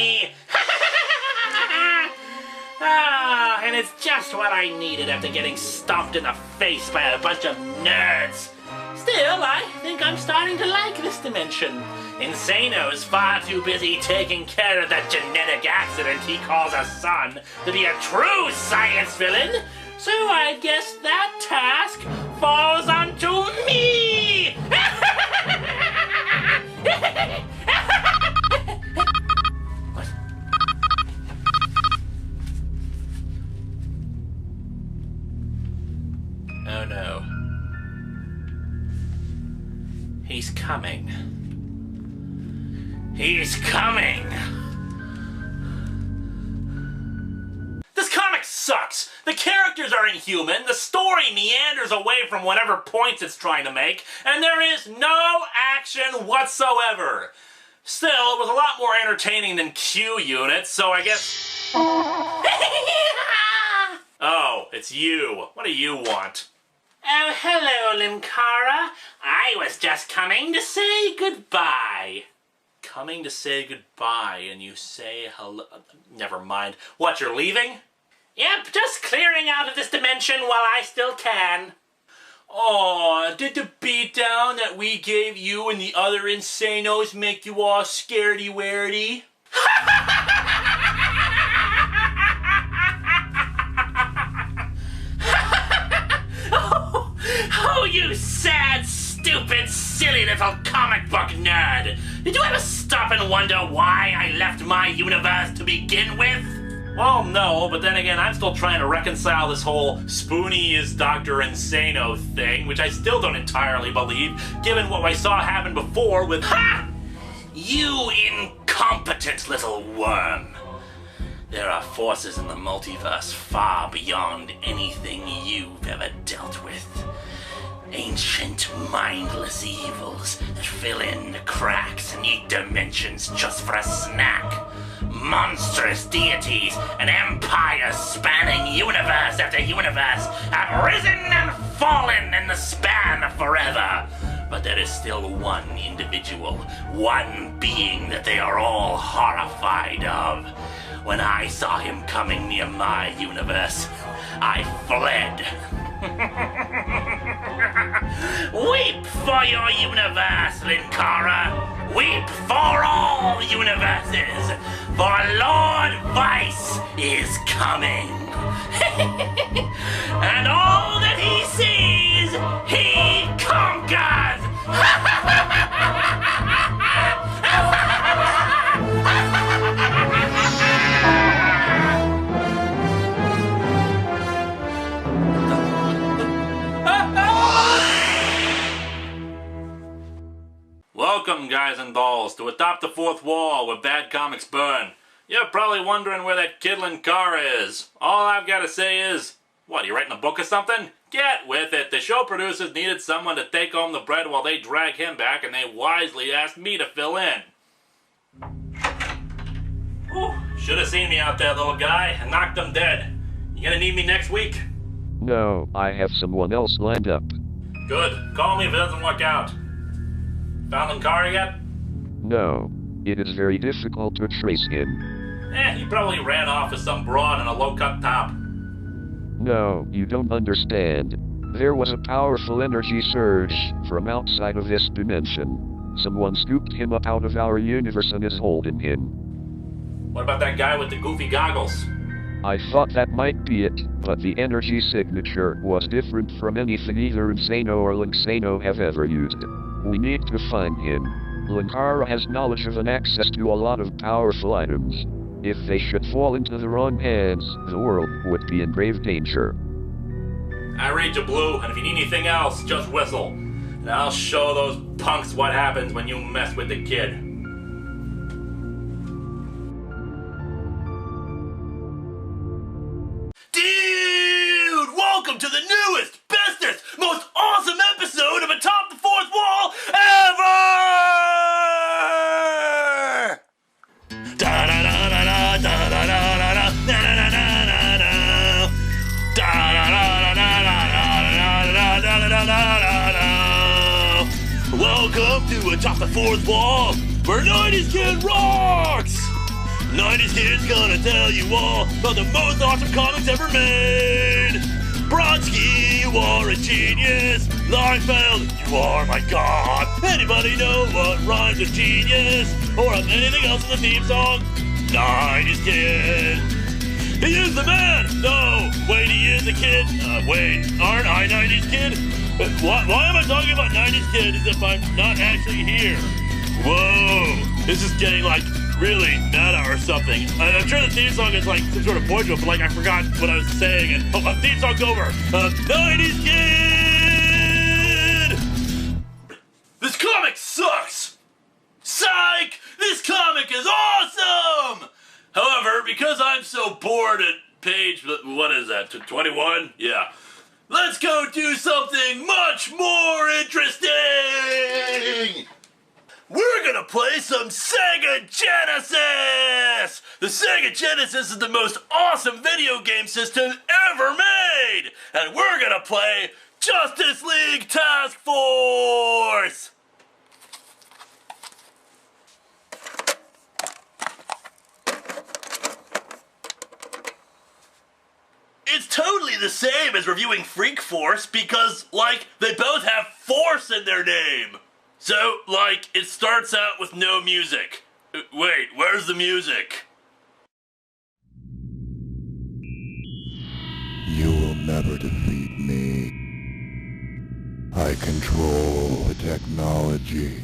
me! And it's just what I needed after getting stomped in the face by a bunch of nerds. Still, I think I'm starting to like this dimension. Insano's far too busy taking care of that genetic accident he calls a son to be a true science villain, so I guess that task falls onto me! What? Oh no. He's coming. He's coming! This comic sucks! The characters are inhuman, the story meanders away from whatever points it's trying to make, and there is no action whatsoever. Still, it was a lot more entertaining than Q Unit, so I guess... Oh, it's you. What do you want? Oh, hello, Linkara. I was just coming to say goodbye. Coming to say goodbye, and you say hello... Never mind. What, you're leaving? Yep, just clearing out of this dimension while I still can. Aw, did the beatdown that we gave you and the other insanos make you all scaredy-waredy? Oh, you sad, stupid, silly little comic book nerd! Did you ever stop and wonder why I left my universe to begin with? Well, no, but then again, I'm still trying to reconcile this whole Spoonie is Dr. Insano thing, which I still don't entirely believe, given what I saw happen before with— Ha! You incompetent little worm! There are forces in the multiverse far beyond anything you've ever dealt with. Ancient, mindless evils that fill in the cracks and eat dimensions just for a snack. Monstrous deities and empires spanning universe after universe have risen and fallen in the span of forever. But there is still one individual, one being that they are all horrified of. When I saw him coming near my universe, I fled. Weep for your universe, Linkara. Weep for all universes, for Lord Vyce is coming. And all that he sees, he conquers. Welcome, guys and dolls, to Atop the Fourth Wall, where bad comics burn. You're probably wondering where that kid Linkara is. All I've got to say is, what, are you writing a book or something? Get with it. The show producers needed someone to take home the bread while they drag him back, and they wisely asked me to fill in. Should have seen me out there, little guy, and knocked him dead. You gonna need me next week? No, I have someone else lined up. Good. Call me if it doesn't work out. Found Linkara yet? No, it is very difficult to trace him. He probably ran off with some broad and a low-cut top. No, you don't understand. There was a powerful energy surge from outside of this dimension. Someone scooped him up out of our universe and is holding him. What about that guy with the goofy goggles? I thought that might be it, but the energy signature was different from anything either Insano or Linksano have ever used. We need to find him. Linkara has knowledge of and access to a lot of powerful items. If they should fall into the wrong hands, the world would be in grave danger. I read you, Blue, and if you need anything else, just whistle. And I'll show those punks what happens when you mess with the kid. Dude! Welcome to the newest, bestest, most awesome episode of Atop the Fourth Wall ever! Welcome to Atop the Fourth Wall, where 90s Kid rocks! 90s Kid's gonna tell you all about the most awesome comics ever made. Brodsky, you are a genius. Leinfeld, you are my god. Anybody know what rhymes with genius? Or anything else in the theme song? 90s Kid. He is the man! No! Wait, he is a kid? Wait, aren't I 90s Kid? Why am I talking about 90s Kid as if I'm not actually here? Whoa! This is getting, like, really meta or something. I'm sure the theme song is, like, some sort of boy joke, but, like, I forgot what I was saying, and theme song's over! 90s Kid! This comic sucks! Psych! This comic is awesome! However, because I'm so bored at page, what is that, 21? Yeah. Let's go do something much more interesting! We're gonna play some Sega Genesis! The Sega Genesis is the most awesome video game system ever made! And we're gonna play Justice League Task Force! It's totally the same as reviewing Freak Force because, like, they both have force in their name. So, like, it starts out with no music. Wait, where's the music? You will never defeat me. I control the technology.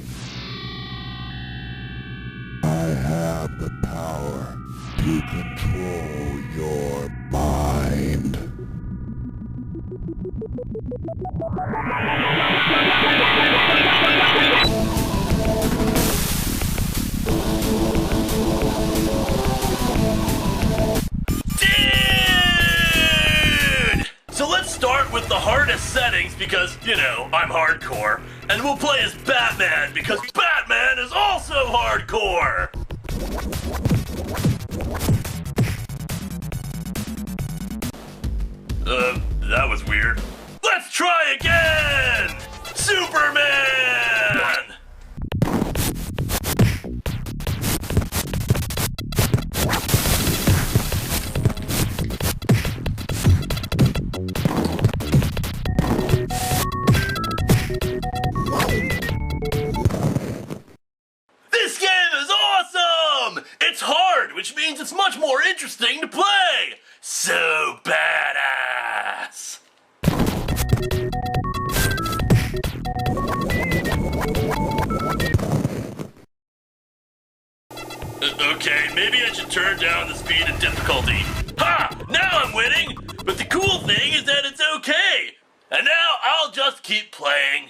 I have the power to control your mind. Dude! So let's start with the hardest settings because, you know, I'm hardcore. And we'll play as Batman because Batman is also hardcore! That was weird. Let's try again! Superman! This game is awesome! It's hard, which means it's much more interesting to play! So badass! Okay, maybe I should turn down the speed and difficulty. Ha! Now I'm winning! But the cool thing is that it's okay! And now I'll just keep playing.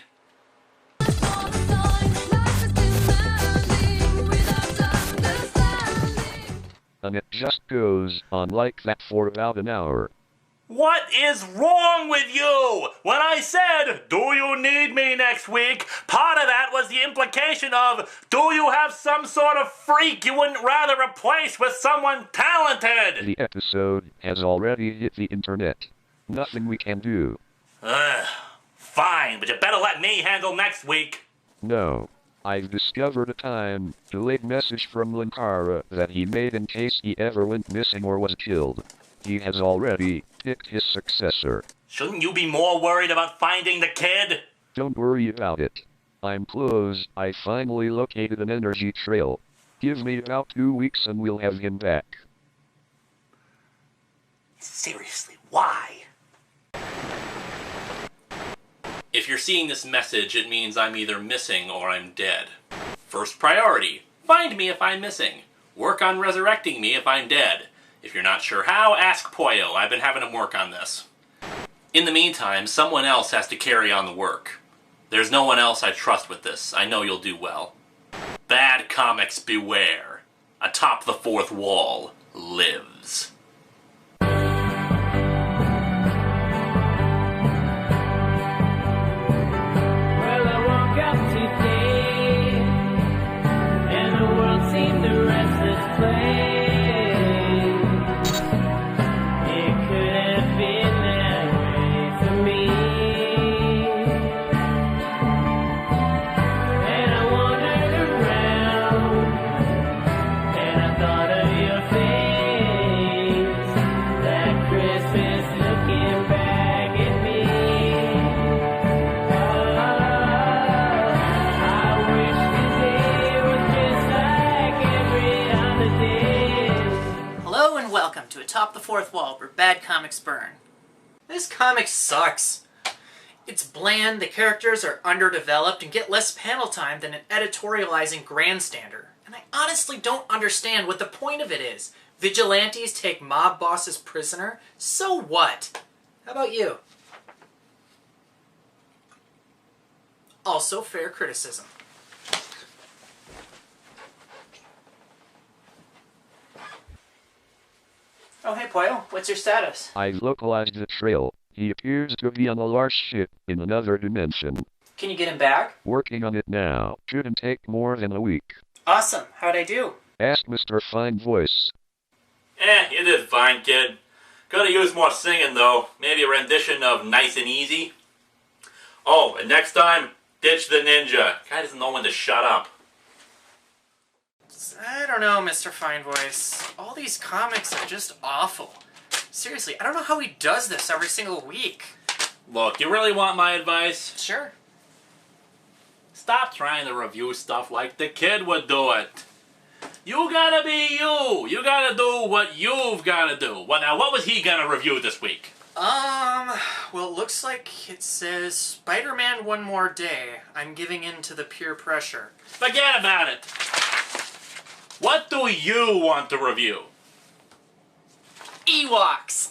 And it just goes on like that for about an hour. What is wrong with you? When I said, do you need me next week, part of that was the implication of, do you have some sort of freak you wouldn't rather replace with someone talented? The episode has already hit the internet. Nothing we can do. Fine, but you better let me handle next week. No. I've discovered a time-delayed message from Linkara that he made in case he ever went missing or was killed. He has already picked his successor. Shouldn't you be more worried about finding the kid? Don't worry about it. I'm close. I finally located an energy trail. Give me about 2 weeks and we'll have him back. Seriously, why? If you're seeing this message, it means I'm either missing or I'm dead. First priority, find me if I'm missing. Work on resurrecting me if I'm dead. If you're not sure how, ask Poyo. I've been having him work on this. In the meantime, someone else has to carry on the work. There's no one else I trust with this. I know you'll do well. Bad comics beware. Atop the Fourth Wall lives. Thought of your welcome to Atop the Fourth Wall, where bad comics burn. This comic sucks. It's bland, the characters are underdeveloped, and get less panel time than an editorializing grandstander. And I honestly don't understand what the point of it is. Vigilantes take mob bosses prisoner? So what? How about you? Also fair criticism. Oh, hey, Poyo. What's your status? I've localized the trail. He appears to be on a large ship in another dimension. Can you get him back? Working on it now. Shouldn't take more than a week. Awesome. How'd I do? Ask Mr. Fine Voice. You did fine, kid. Could have used more singing, though. Maybe a rendition of Nice and Easy. Oh, and next time, ditch the ninja. Guy doesn't know when to shut up. I don't know, Mr. Fine Voice. All these comics are just awful. Seriously, I don't know how he does this every single week. Look, you really want my advice? Sure. Stop trying to review stuff like the kid would do it. You gotta be you. You gotta do what you've gotta do. Well, now, what was he gonna review this week? Well, it looks like it says Spider-Man One More Day. I'm giving in to the peer pressure. Forget about it. What do you want to review? Ewoks!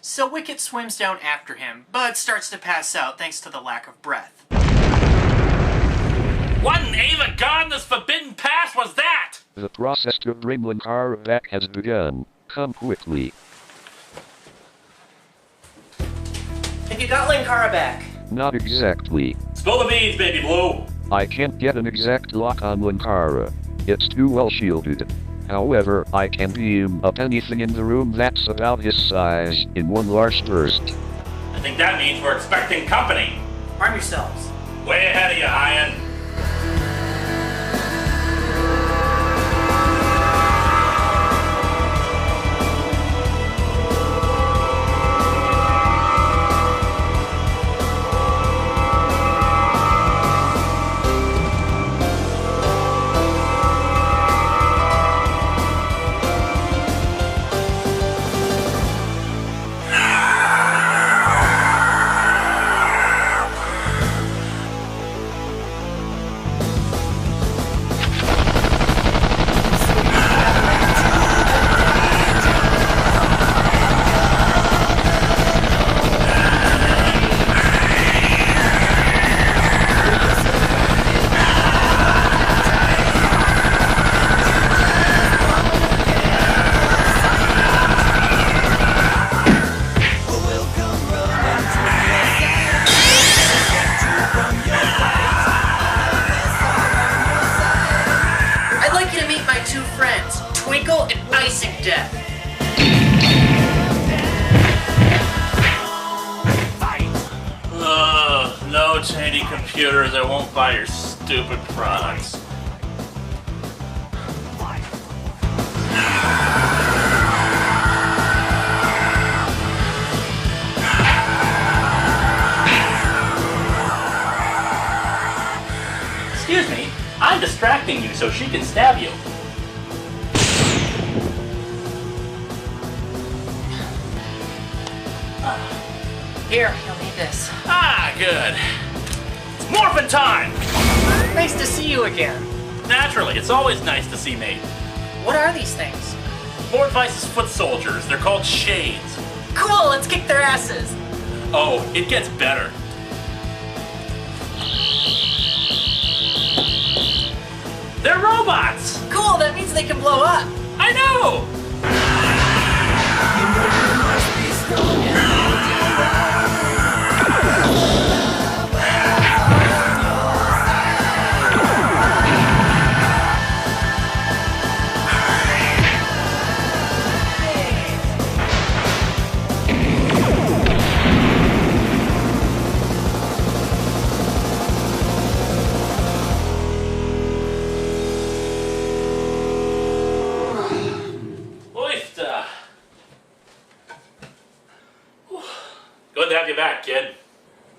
So Wicket swims down after him, but starts to pass out thanks to the lack of breath. What in Ava Gardner's forbidden pass was that? The process to bring Linkara back has begun. Come quickly. Have you got Linkara back? Not exactly. Spill the beans, baby blue. I can't get an exact lock on Linkara. It's too well shielded. However, I can beam up anything in the room that's about his size in one large burst. I think that means we're expecting company. Arm yourselves. Way ahead of you, Ian. No Tandy computers, I won't buy your stupid products. Excuse me, I'm distracting you so she can stab you. Here, you'll need this. Ah, good. It's morphin' time! Nice to see you again. Naturally, it's always nice to see me. What are these things? Lord Vyce's foot soldiers. They're called shades. Cool, let's kick their asses. Oh, it gets better. They're robots! Cool, that means they can blow up. I know! Good to have you back, kid.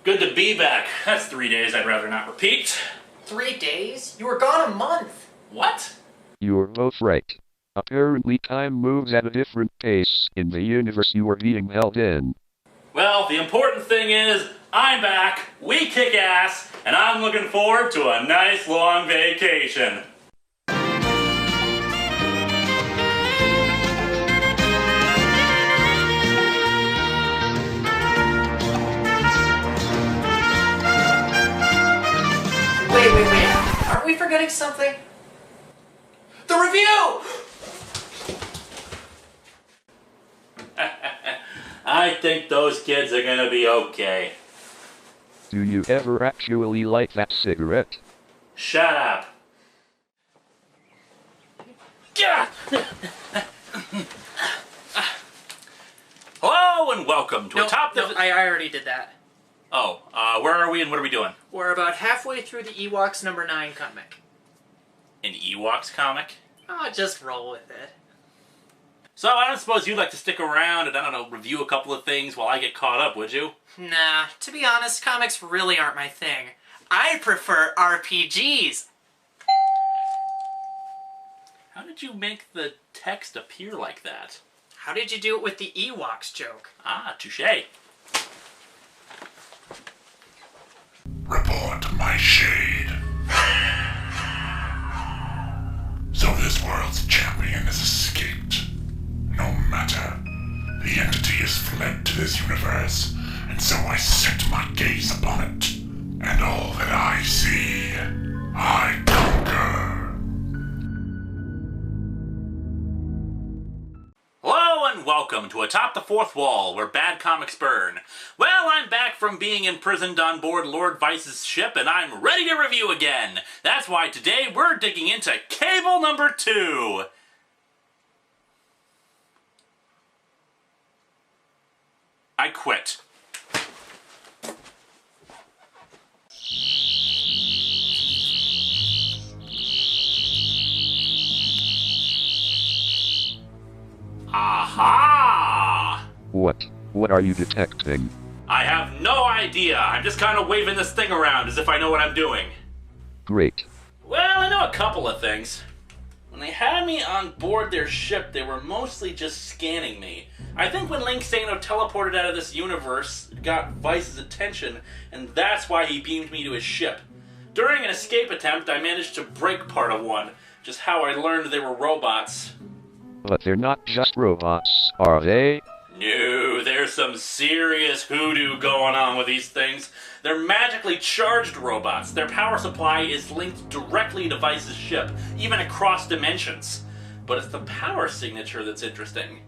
Good to be back. That's 3 days I'd rather not repeat. 3 days? You were gone a month. What? You're both right. Apparently time moves at a different pace in the universe you are being held in. Well, the important thing is, I'm back, we kick ass, and I'm looking forward to a nice long vacation. Wait. Aren't we forgetting something? The review! I think those kids are gonna be okay. Do you ever actually light that cigarette? Shut up. Yeah. Hello and welcome to Atop the... I already did that. Oh, where are we and what are we doing? We're about halfway through the Ewoks number 9 comic. An Ewoks comic? Oh, just roll with it. So I don't suppose you'd like to stick around and, I don't know, review a couple of things while I get caught up, would you? Nah, to be honest, comics really aren't my thing. I prefer RPGs. How did you make the text appear like that? How did you do it with the Ewoks joke? Ah, touché. Report my shade. So this world's champion has escaped. No matter. The entity has fled to this universe, and so I set my gaze upon it. And all that I see, I conquer. Hello and welcome to Atop the Fourth Wall, where bad comics burn. Well, I'm back from being imprisoned on board Lord Vyce's ship, and I'm ready to review again. That's why today we're digging into Cable number 2. I quit. Aha! What are you detecting? I have no idea. I'm just kind of waving this thing around as if I know what I'm doing. Great. Well, I know a couple of things. When they had me on board their ship, they were mostly just scanning me. I think when Linkara teleported out of this universe, it got Vice's attention, and that's why he beamed me to his ship. During an escape attempt, I managed to break part of one, which is how I learned they were robots. But they're not just robots, are they? No, there's some serious hoodoo going on with these things. They're magically charged robots. Their power supply is linked directly to Vice's ship, even across dimensions. But it's the power signature that's interesting.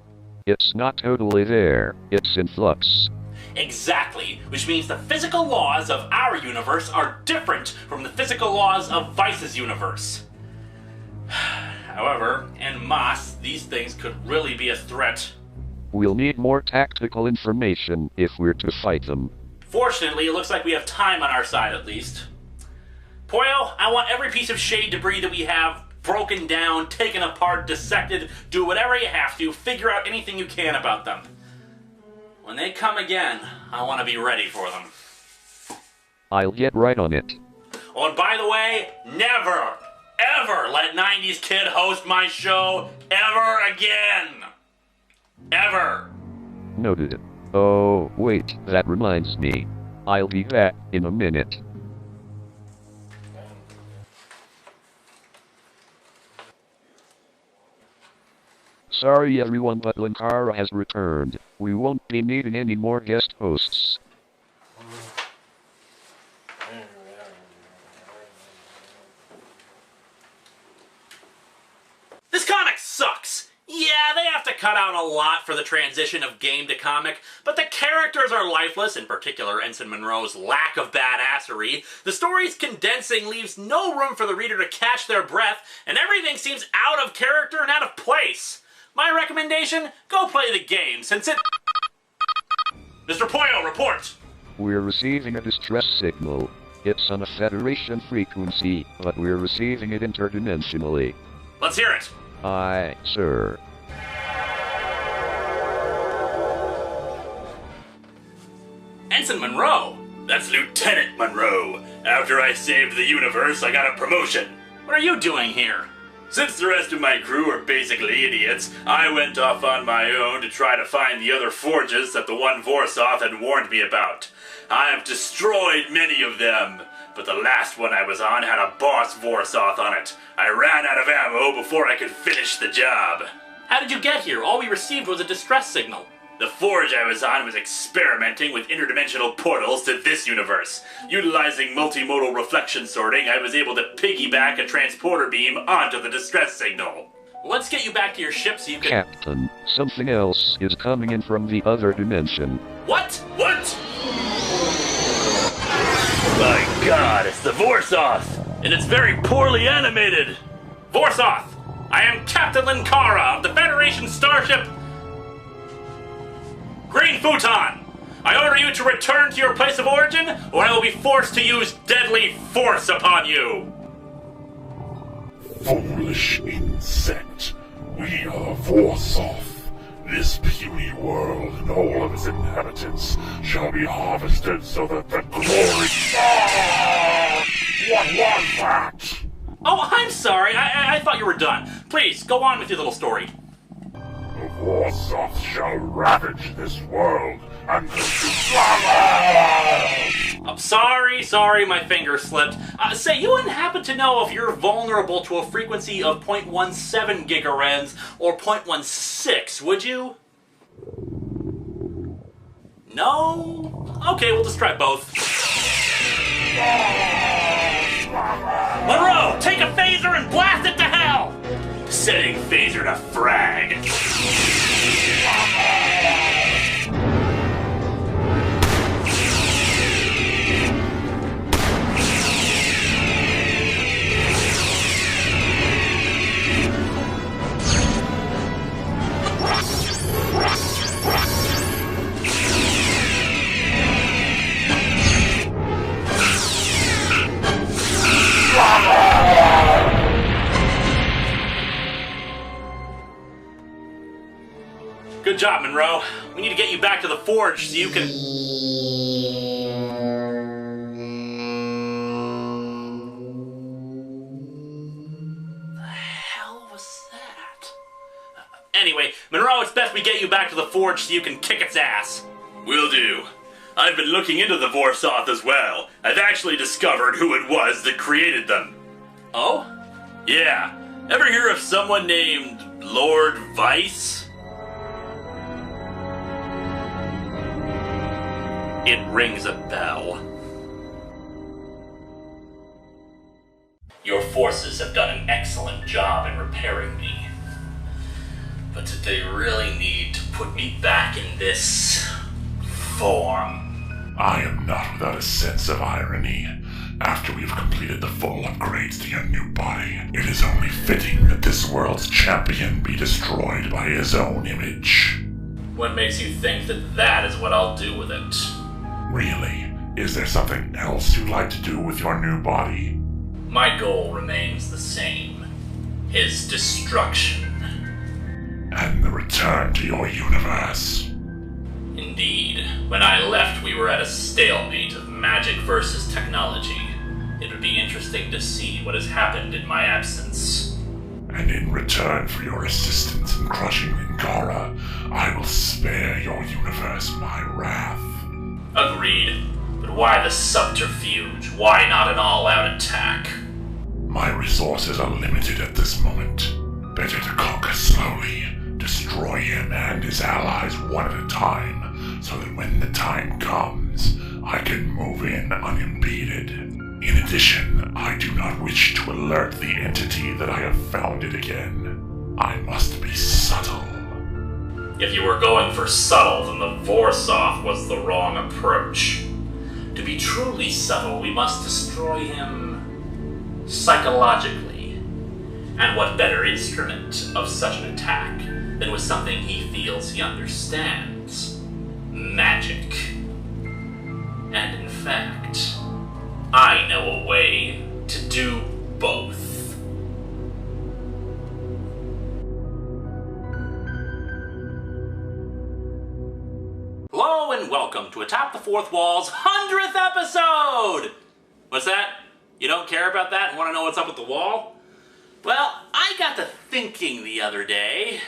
It's not totally there, it's in flux. Exactly, which means the physical laws of our universe are different from the physical laws of Vice's universe. However, en masse, these things could really be a threat. We'll need more tactical information if we're to fight them. Fortunately, it looks like we have time on our side at least. Poyo, I want every piece of shade debris that we have broken down, taken apart, dissected, do whatever you have to, figure out anything you can about them. When they come again, I want to be ready for them. I'll get right on it. Oh, and by the way, never, ever let 90s Kid host my show ever again. Ever. Noted. Oh, wait, that reminds me. I'll be back in a minute. Sorry everyone, but Linkara has returned. We won't be needing any more guest hosts. This comic sucks! Yeah, they have to cut out a lot for the transition of game to comic, but the characters are lifeless, in particular Ensign Monroe's lack of badassery. The story's condensing leaves no room for the reader to catch their breath, and everything seems out of character and out of place. My recommendation? Go play the game, since it... Mr. Poyo, report! We're receiving a distress signal. It's on a Federation frequency, but we're receiving it interdimensionally. Let's hear it! Aye, sir. Ensign Monroe? That's Lieutenant Monroe. After I saved the universe, I got a promotion. What are you doing here? Since the rest of my crew are basically idiots, I went off on my own to try to find the other forges that the one Vorsoth had warned me about. I have destroyed many of them, but the last one I was on had a boss Vorsoth on it. I ran out of ammo before I could finish the job. How did you get here? All we received was a distress signal. The forge I was on was experimenting with interdimensional portals to this universe. Utilizing multimodal reflection sorting, I was able to piggyback a transporter beam onto the distress signal. Let's get you back to your ship so you can... Captain, something else is coming in from the other dimension. What? What? My god, it's the Vorsoth! And it's very poorly animated! Vorsoth! I am Captain Linkara of the Federation starship Green Futon! I order you to return to your place of origin, or I will be forced to use deadly force upon you! Foolish insect. We are Vorsoth. This puny world and all of its inhabitants shall be harvested so that the glory... What was that? Oh, I'm sorry. I thought you were done. Please, go on with your little story. The Vorsoth shall ravage this world and I'm sorry, my finger slipped. Say, you wouldn't happen to know if you're vulnerable to a frequency of 0.17 gigarenz or 0.16, would you? No? Okay, we'll just try both. Monroe, take a phaser and blast it to hell! Setting phaser to frag. Good job, Monroe. We need to get you back to the forge so you can... The hell was that? Anyway, Monroe, it's best we get you back to the forge so you can kick its ass. Will do. I've been looking into the Vorsoth as well. I've actually discovered who it was that created them. Oh? Yeah. Ever hear of someone named Lord Vyce? It rings a bell. Your forces have done an excellent job in repairing me. But did they really need to put me back in this form? I am not without a sense of irony. After we've completed the full upgrades to your new body, it is only fitting that this world's champion be destroyed by his own image. What makes you think that that is what I'll do with it? Really? Is there something else you'd like to do with your new body? My goal remains the same. His destruction. And the return to your universe. Indeed. When I left, we were at a stalemate of magic versus technology. It would be interesting to see what has happened in my absence. And in return for your assistance in crushing Linkara, I will spare your universe my wrath. Agreed. But why the subterfuge? Why not an all-out attack? My resources are limited at this moment. Better to conquer slowly, destroy him and his allies one at a time, so that when the time comes, I can move in unimpeded. In addition, I do not wish to alert the entity that I have founded again. I must be subtle. If you were going for subtle, then the Vorsoth was the wrong approach. To be truly subtle, we must destroy him psychologically. And what better instrument of such an attack than with something he feels he understands? Magic. And in fact, I know a way to do both. Hello and welcome to Atop the Fourth Wall's 100th episode! What's that? You don't care about that and want to know what's up with the wall? Well, I got to thinking the other day.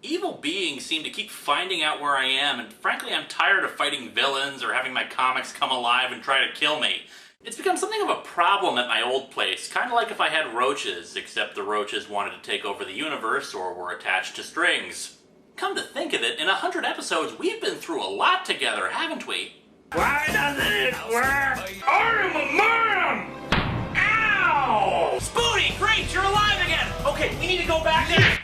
Evil beings seem to keep finding out where I am, and frankly I'm tired of fighting villains or having my comics come alive and try to kill me. It's become something of a problem at my old place, kind of like if I had roaches, except the roaches wanted to take over the universe or were attached to strings. Come to think of it, in 100 episodes we've been through a lot together, haven't we? Why doesn't it work? I'm a man! Ow! Spoonie, great, you're alive again! Okay, we need to go back there.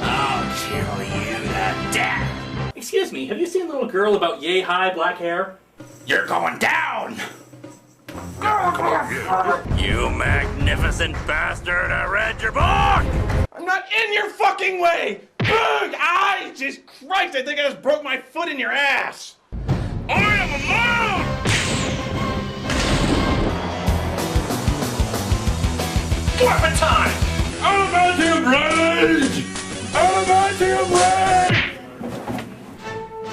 I'll kill you to death! Excuse me, have you seen a little girl about yay high black hair? You're going down! You magnificent bastard, I read your book! I'm not in your fucking way! Ugh! Jesus Christ, I think I just broke my foot in your ass! I am a man! Weapon time! Adamantium rage! Adamantium rage!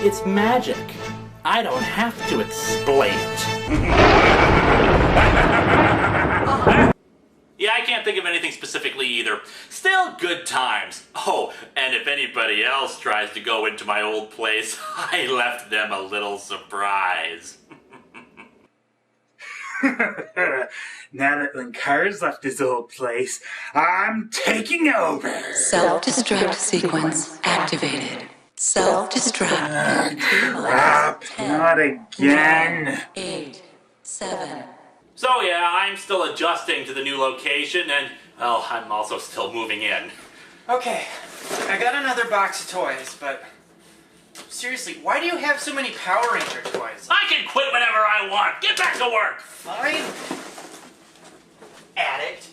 It's magic. I don't have to explain it. Yeah, I can't think of anything specifically either. Still good times. Oh, and if anybody else tries to go into my old place, I left them a little surprise. Now that Linkara's left his old place, I'm taking over! Self-destruct sequence activated. Self-destruct. Crap, not again! 8, 7. So yeah, I'm still adjusting to the new location, and, well, I'm also still moving in. Okay, I got another box of toys, but seriously, why do you have so many Power Ranger toys? I can quit whenever I want! Get back to work! Fine. Addict.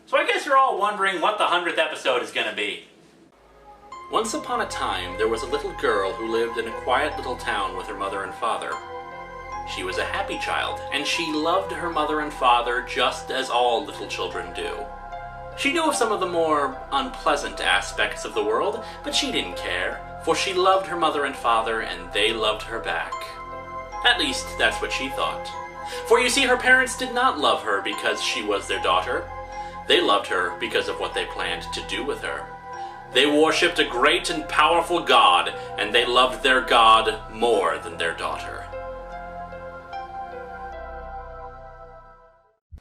So I guess you're all wondering what the 100th episode is gonna be. Once upon a time, there was a little girl who lived in a quiet little town with her mother and father. She was a happy child, and she loved her mother and father just as all little children do. She knew of some of the more unpleasant aspects of the world, but she didn't care, for she loved her mother and father, and they loved her back. At least, that's what she thought. For you see, her parents did not love her because she was their daughter. They loved her because of what they planned to do with her. They worshipped a great and powerful god, and they loved their god more than their daughter.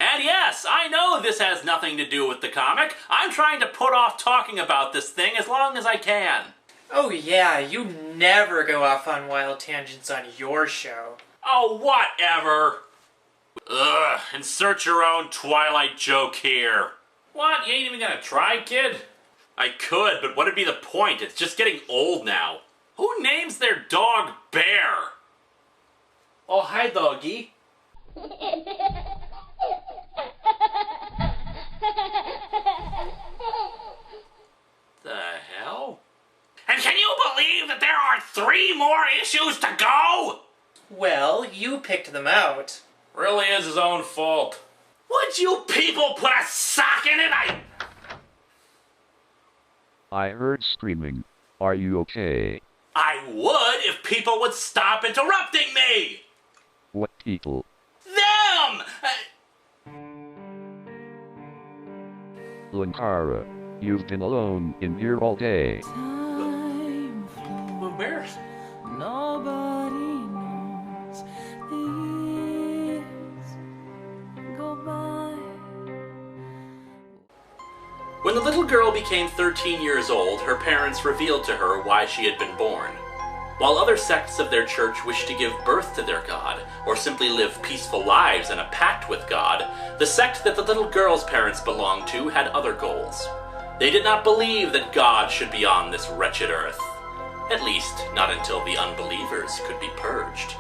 And yes, I know this has nothing to do with the comic. I'm trying to put off talking about this thing as long as I can. Oh yeah, you never go off on wild tangents on your show. Oh, whatever. Ugh, insert your own Twilight joke here. What, you ain't even gonna try, kid? I could, but what'd be the point? It's just getting old now. Who names their dog Bear? Oh, hi, doggy. The hell? And can you believe that there are 3 more issues to go? Well, you picked them out. Really is his own fault. Would you people put a sock in it? I heard screaming. Are you okay? I would if people would stop interrupting me! What people? Them! Linkara, you've been alone in here all day. Where? Nobody knows this go by. When the little girl became 13 years old, her parents revealed to her why she had been born. While other sects of their church wished to give birth to their god, or simply live peaceful lives in a pact with God, the sect that the little girl's parents belonged to had other goals. They did not believe that God should be on this wretched earth. At least, not until the unbelievers could be purged.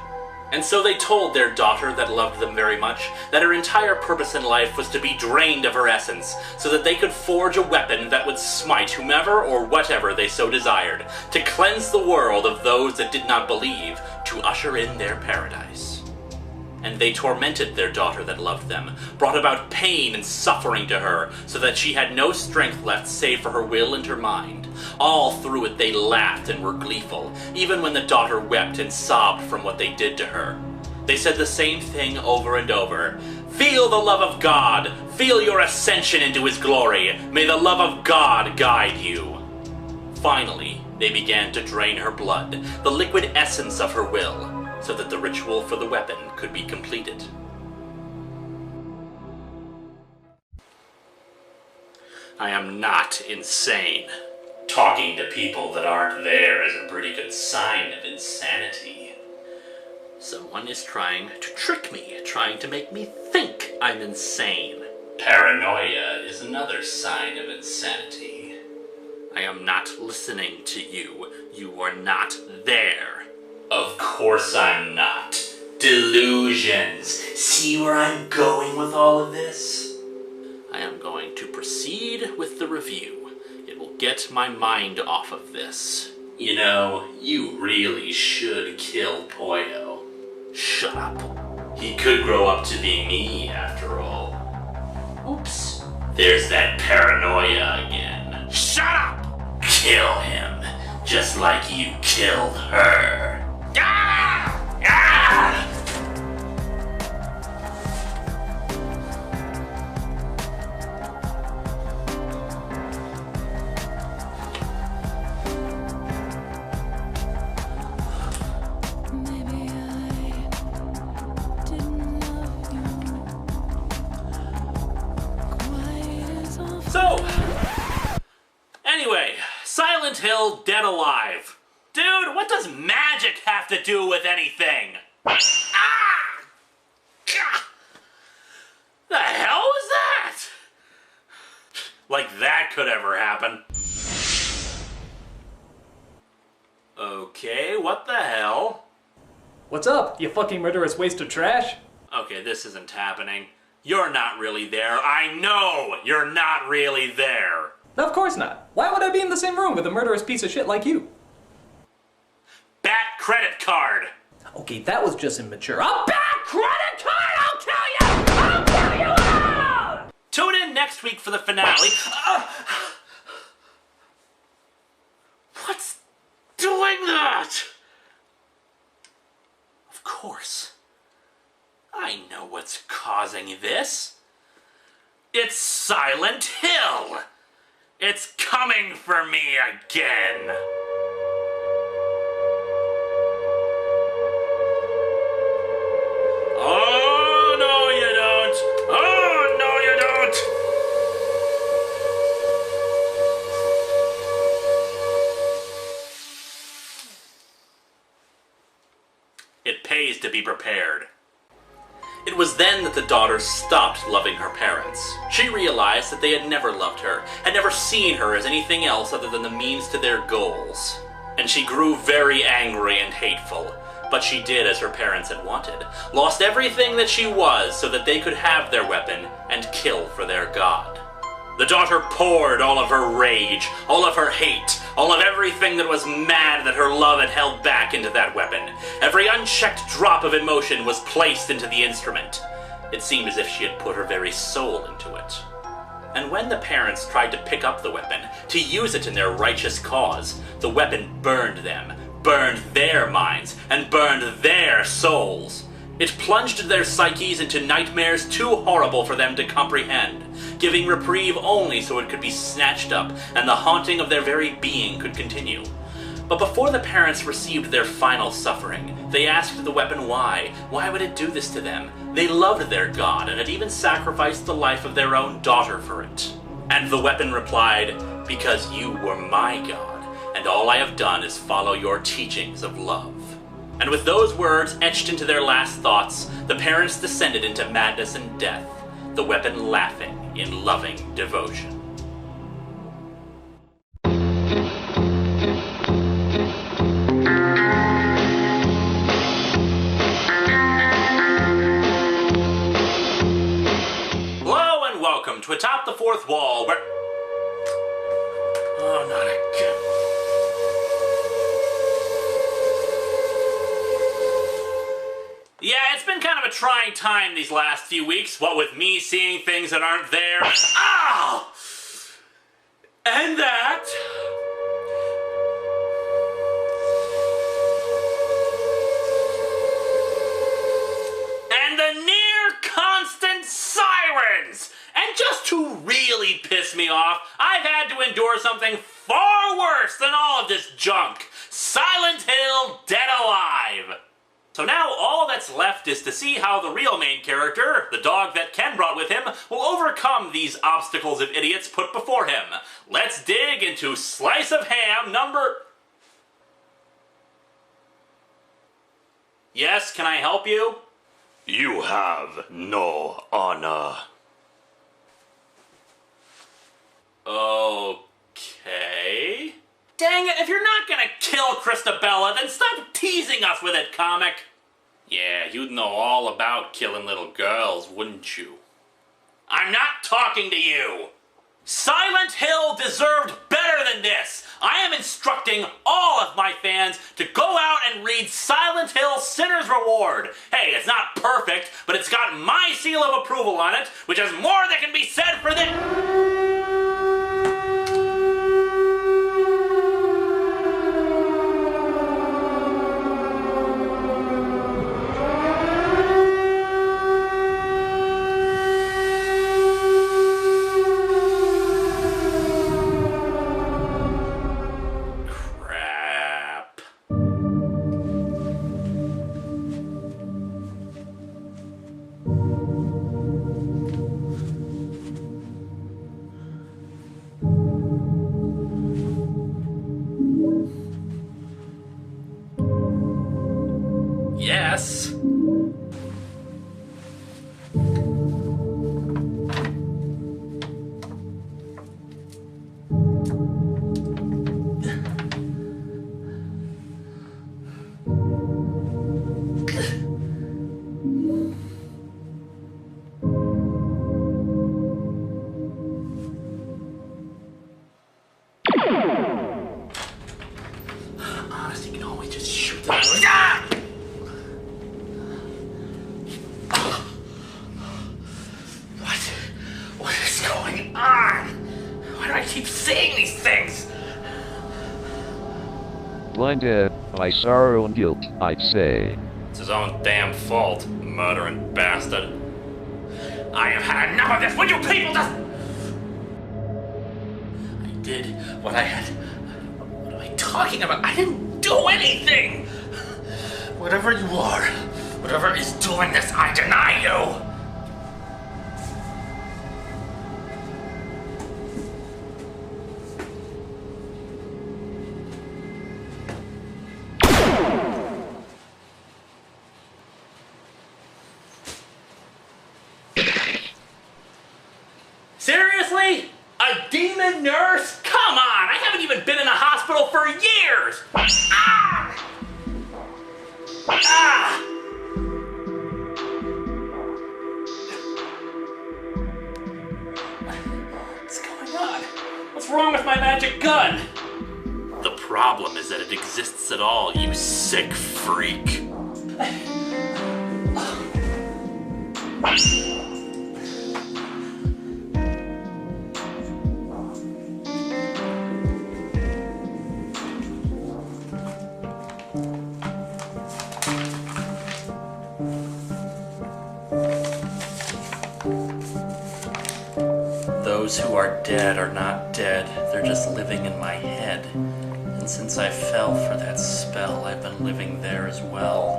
And so they told their daughter that loved them very much that her entire purpose in life was to be drained of her essence, so that they could forge a weapon that would smite whomever or whatever they so desired, to cleanse the world of those that did not believe, to usher in their paradise. And they tormented their daughter that loved them, brought about pain and suffering to her, so that she had no strength left save for her will and her mind. All through it they laughed and were gleeful, even when the daughter wept and sobbed from what they did to her. They said the same thing over and over. Feel the love of God. Feel your ascension into his glory. May the love of God guide you. Finally, they began to drain her blood, the liquid essence of her will, so that the ritual for the weapon could be completed. I am not insane. Talking to people that aren't there is a pretty good sign of insanity. Someone is trying to trick me, trying to make me think I'm insane. Paranoia is another sign of insanity. I am not listening to you. You are not there. Of course I'm not. Delusions. See where I'm going with all of this? I am going to proceed with the review. It will get my mind off of this. You know, you really should kill Pollo. Shut up. He could grow up to be me, after all. Oops. There's that paranoia again. Shut up! Kill him, just like you killed her. Ah! Ah! Maybe I didn't love you quite as often. So, anyway, Silent Hill Dead Alive. Dude, what does magic have to do with anything? Ah! Gah! The hell was that? Like that could ever happen. Okay, what the hell? What's up, you fucking murderous waste of trash? Okay, this isn't happening. You're not really there. I know you're not really there. Of course not. Why would I be in the same room with a murderous piece of shit like you? Bat credit card. Okay, that was just immature. A bad credit card! I'll kill you! I'll kill you all! Tune in next week for the finale. What's doing that? Of course. I know what's causing this. It's Silent Hill. It's coming for me again. Oh, no you don't. Oh, no you don't. It pays to be prepared. It was then that the daughter stopped loving her parents. She realized that they had never loved her, had never seen her as anything else other than the means to their goals. And she grew very angry and hateful. But she did as her parents had wanted, lost everything that she was so that they could have their weapon and kill for their god. The daughter poured all of her rage, all of her hate, all of everything that was mad that her love had held back into that weapon. Every unchecked drop of emotion was placed into the instrument. It seemed as if she had put her very soul into it. And when the parents tried to pick up the weapon, to use it in their righteous cause, the weapon burned them, burned their minds, and burned their souls. It plunged their psyches into nightmares too horrible for them to comprehend, giving reprieve only so it could be snatched up and the haunting of their very being could continue. But before the parents received their final suffering, they asked the weapon why. Why would it do this to them? They loved their god and had even sacrificed the life of their own daughter for it. And the weapon replied, "Because you were my god, and all I have done is follow your teachings of love." And with those words etched into their last thoughts, the parents descended into madness and death, the weapon laughing in loving devotion. Hello and welcome to Atop the Fourth Wall, where... Oh, not again. Yeah, it's been kind of a trying time these last few weeks, what with me seeing things that aren't there. Ow! And that... And the near constant to endure something far worse than all of this junk. Silent Hill Dead Alive. So now all that's left is to see how the real main character, the dog that Ken brought with him, will overcome these obstacles of idiots put before him. Let's dig into Slice of Ham number... Yes, can I help you? You have no honor. Okay... Dang it, if you're not gonna kill Christabella, then stop teasing us with it, comic! Yeah, you'd know all about killing little girls, wouldn't you? I'm not talking to you! Silent Hill deserved better than this! I am instructing all of my fans to go out and read Silent Hill Sinner's Reward. Hey, it's not perfect, but it's got my seal of approval on it, which is more that can be said for this... Yes. Honestly, you can always just shoot them. What is going on? Why do I keep seeing these things? Blinded by sorrow and guilt, I'd say. It's his own damn fault, murdering bastard. I have had enough of this. Would you people just... I did what I had... What am I talking about? I didn't do anything! Whatever you are, whatever is doing this, I deny you! Seriously? A demon nurse? Come on! I haven't even been in a hospital for years! Ah! Ah! What's going on? What's wrong with my magic gun? The problem is that it exists at all, you sick freak. Those who are dead are not dead, they're just living in my head. And since I fell for that spell, I've been living there as well.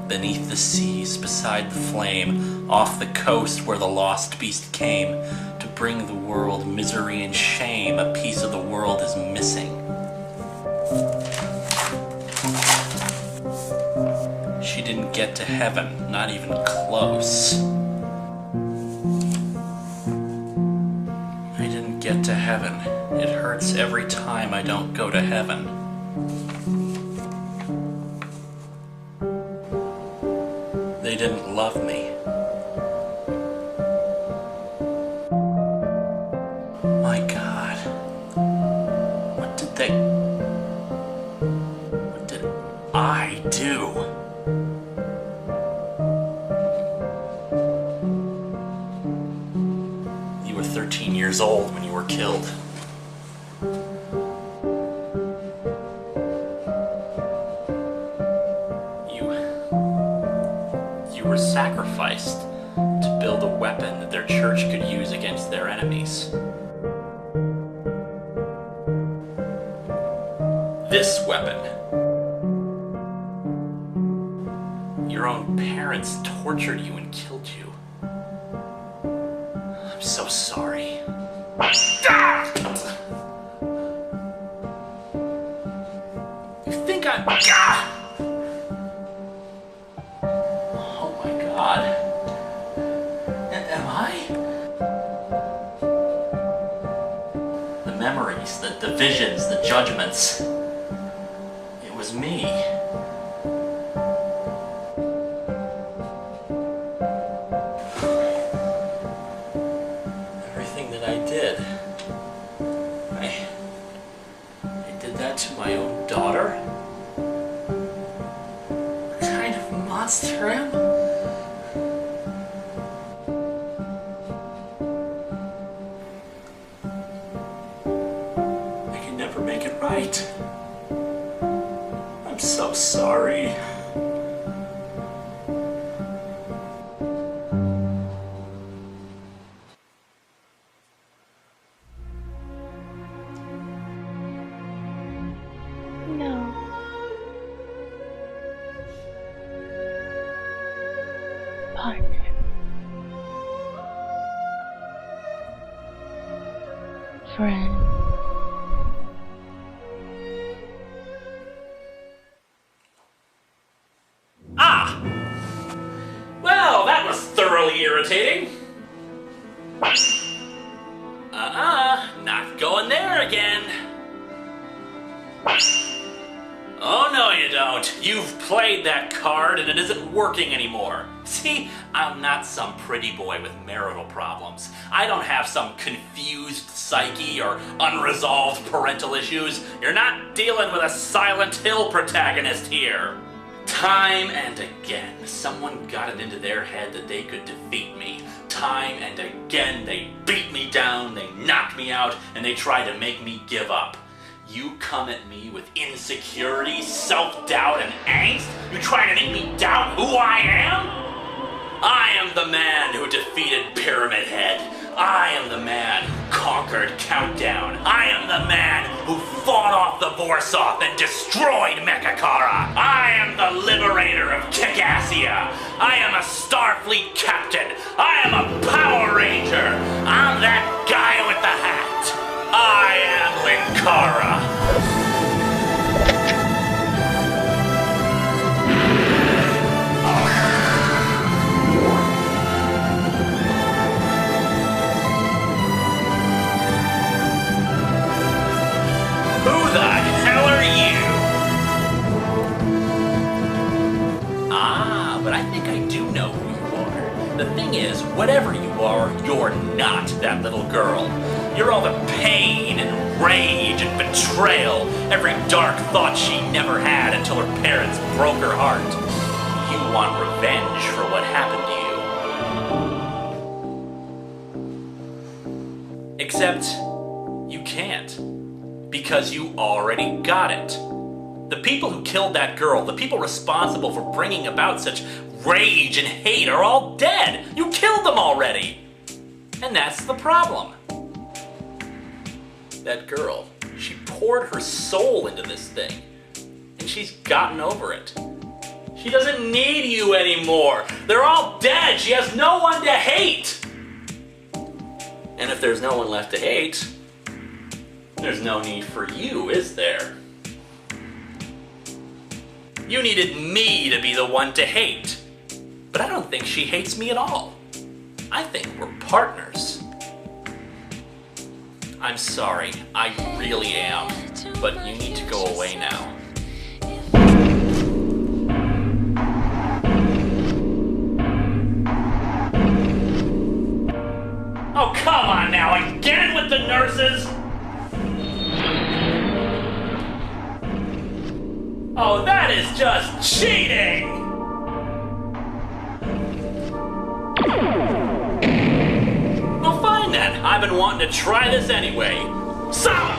Beneath the seas, beside the flame, off the coast where the lost beast came, to bring the world misery and shame, a piece of the world is missing. She didn't get to heaven, not even close. I didn't get to heaven. It hurts every time I don't go to heaven. They didn't love me. My God. What did I do? You were 13 years old when you were killed. You were sacrificed to build a weapon that their church could use against their enemies. This weapon. Your own parents tortured you and killed you. I'm so sorry. You think I'm... Oh my God. Am I? The memories, the visions, the judgments. It was me. Everything that I did. I did that to my own daughter? What kind of monster am I? I can never make it right. I'm so sorry. No. Partner. Friend. Ah! Well, that was thoroughly irritating. Not going there again. Oh, no you don't. You've played that card and it isn't working anymore. See, I'm not some pretty boy with marital problems. I don't have some confused psyche or unresolved parental issues. You're not dealing with a Silent Hill protagonist here. Time and again, someone got it into their head that they could defeat me. Time and again, they beat me down, they knocked me out, and they tried to make me give up. You come at me with insecurity, self-doubt, and angst? You trying to make me doubt who I am? I am the man who defeated Pyramid Head. I am the man who conquered Countdown. I am the man who fought off the Vorsoth and destroyed Mechakara. I am the liberator of Kikassia. I am a Starfleet captain. I am a Power Ranger. I'm that guy with the hat. I am Linkara. Who the hell are you? Ah, but I think I do know who you are. The thing is, whatever you are, you're not that little girl. You're all the pain and rage and betrayal, every dark thought she never had until her parents broke her heart. You want revenge for what happened to you. Except, you can't. Because you already got it. The people who killed that girl, the people responsible for bringing about such rage and hate are all dead. You killed them already. And that's the problem. That girl, she poured her soul into this thing. And she's gotten over it. She doesn't need you anymore. They're all dead. She has no one to hate. And if there's no one left to hate, there's no need for you, is there? You needed me to be the one to hate. But I don't think she hates me at all. I think we're partners. I'm sorry, I really am. But you need to go away now. Oh, come on now, again with the nurses? Oh, that is just cheating! Well, fine then. I've been wanting to try this anyway. Sama!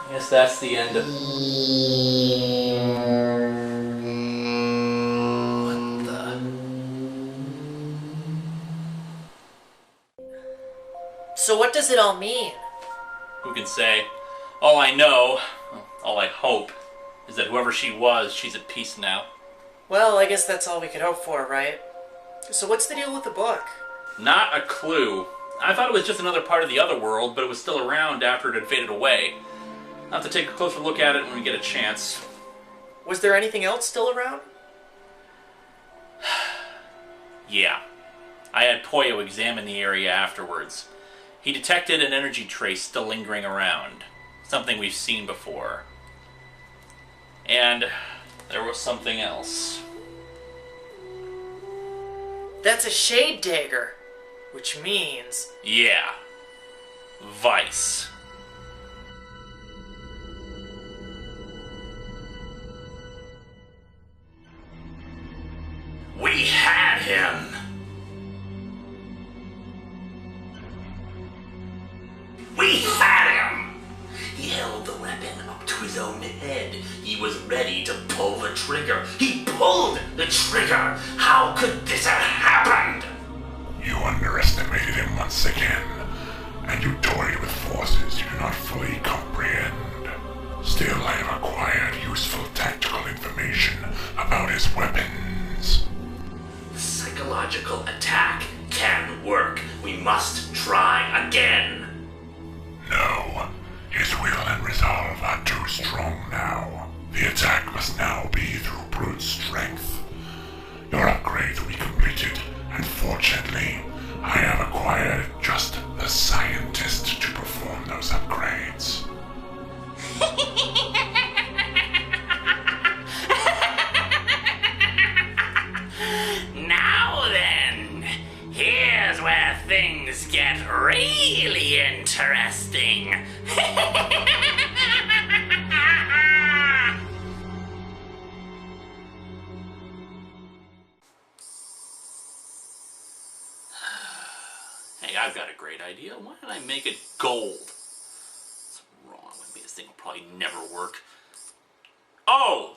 I guess that's the end of... What the... So what does it all mean? Who can say? All I know, all I hope, is that whoever she was, she's at peace now. Well, I guess that's all we could hope for, right? So what's the deal with the book? Not a clue. I thought it was just another part of the other world, but it was still around after it had faded away. I'll have to take a closer look at it when we get a chance. Was there anything else still around? Yeah. I had Poyo examine the area afterwards. He detected an energy trace still lingering around. Something we've seen before. And there was something else. That's a shade dagger. Which means... Yeah. Vise. We had him! We had him! He held the weapon up to his own head. He was ready to pull the trigger. He pulled the trigger! How could this have happened? You underestimated him once again, and you toyed with forces you do not fully comprehend. Still, I have acquired useful tactical information about his weapons. The psychological attack can work. We must try again. No, his will and resolve are too strong now. The attack must now be through brute strength. Your upgrades will be completed, and fortunately, I have acquired just the scientist to perform those upgrades. Now then, here's where things get really interesting. Hey, I've got a great idea. Why don't I make it gold? What's wrong with me? This thing will probably never work. Oh!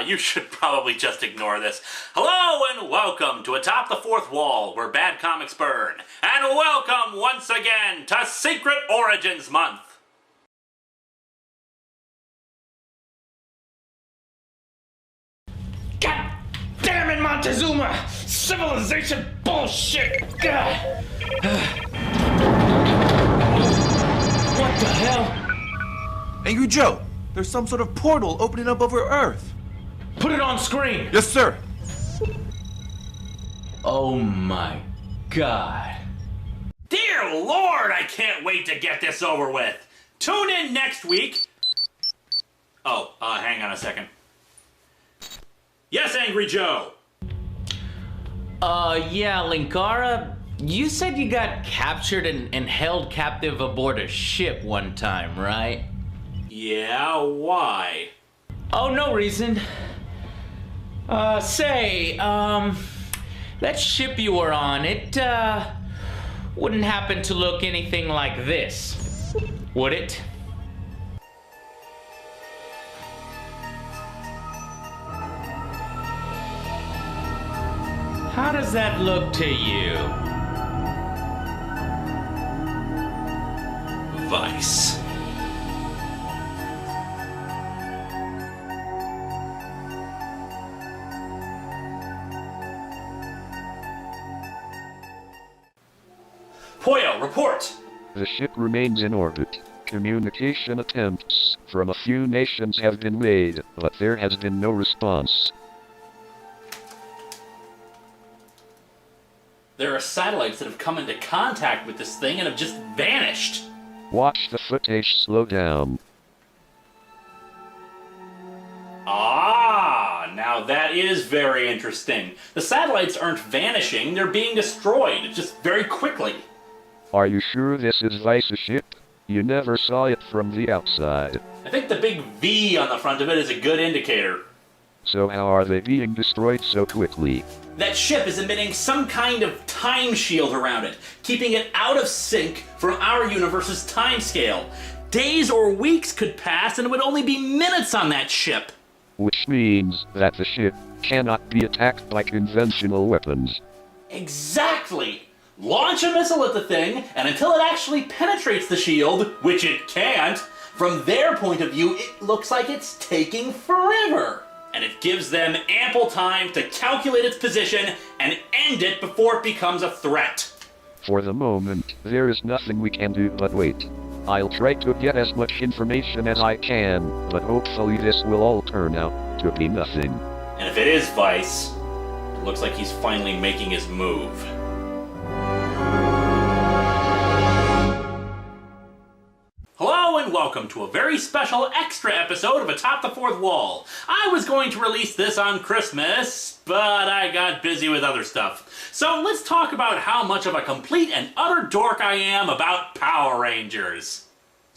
You should probably just ignore this. Hello and welcome to Atop the Fourth Wall, where bad comics burn. And welcome once again to Secret Origins Month. God damn it, Montezuma! Civilization bullshit! God. What the hell? Angry Joe, there's some sort of portal opening up over Earth. Put it on screen! Yes, sir. Oh my God. Dear Lord, I can't wait to get this over with. Tune in next week. Oh, hang on a second. Yes, Angry Joe. Yeah, Linkara, you said you got captured and held captive aboard a ship one time, right? Yeah, why? Oh, no reason. That ship you were on, it, wouldn't happen to look anything like this, would it? How does that look to you? Vise. Poyo, report! The ship remains in orbit. Communication attempts from a few nations have been made, but there has been no response. There are satellites that have come into contact with this thing and have just vanished. Watch the footage slow down. Ah, now that is very interesting. The satellites aren't vanishing, they're being destroyed, just very quickly. Are you sure this is Vice's ship? You never saw it from the outside. I think the big V on the front of it is a good indicator. So how are they being destroyed so quickly? That ship is emitting some kind of time shield around it, keeping it out of sync from our universe's time scale. Days or weeks could pass and it would only be minutes on that ship. Which means that the ship cannot be attacked by conventional weapons. Exactly! Launch a missile at the thing, and until it actually penetrates the shield, which it can't, from their point of view, it looks like it's taking forever. And it gives them ample time to calculate its position and end it before it becomes a threat. For the moment, there is nothing we can do but wait. I'll try to get as much information as I can, but hopefully this will all turn out to be nothing. And if it is Vise, it looks like he's finally making his move. Hello and welcome to a very special extra episode of Atop the Fourth Wall. I was going to release this on Christmas, but I got busy with other stuff. So let's talk about how much of a complete and utter dork I am about Power Rangers.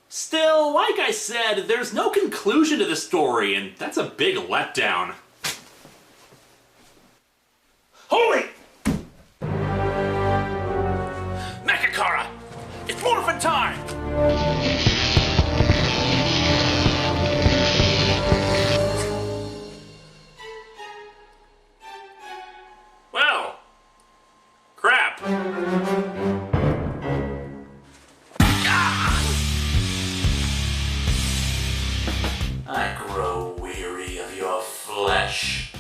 Still, like I said, there's no conclusion to the story, and that's a big letdown. Holy! Linkara! It's morphin' time! Well, crap. I grow weary of your flesh.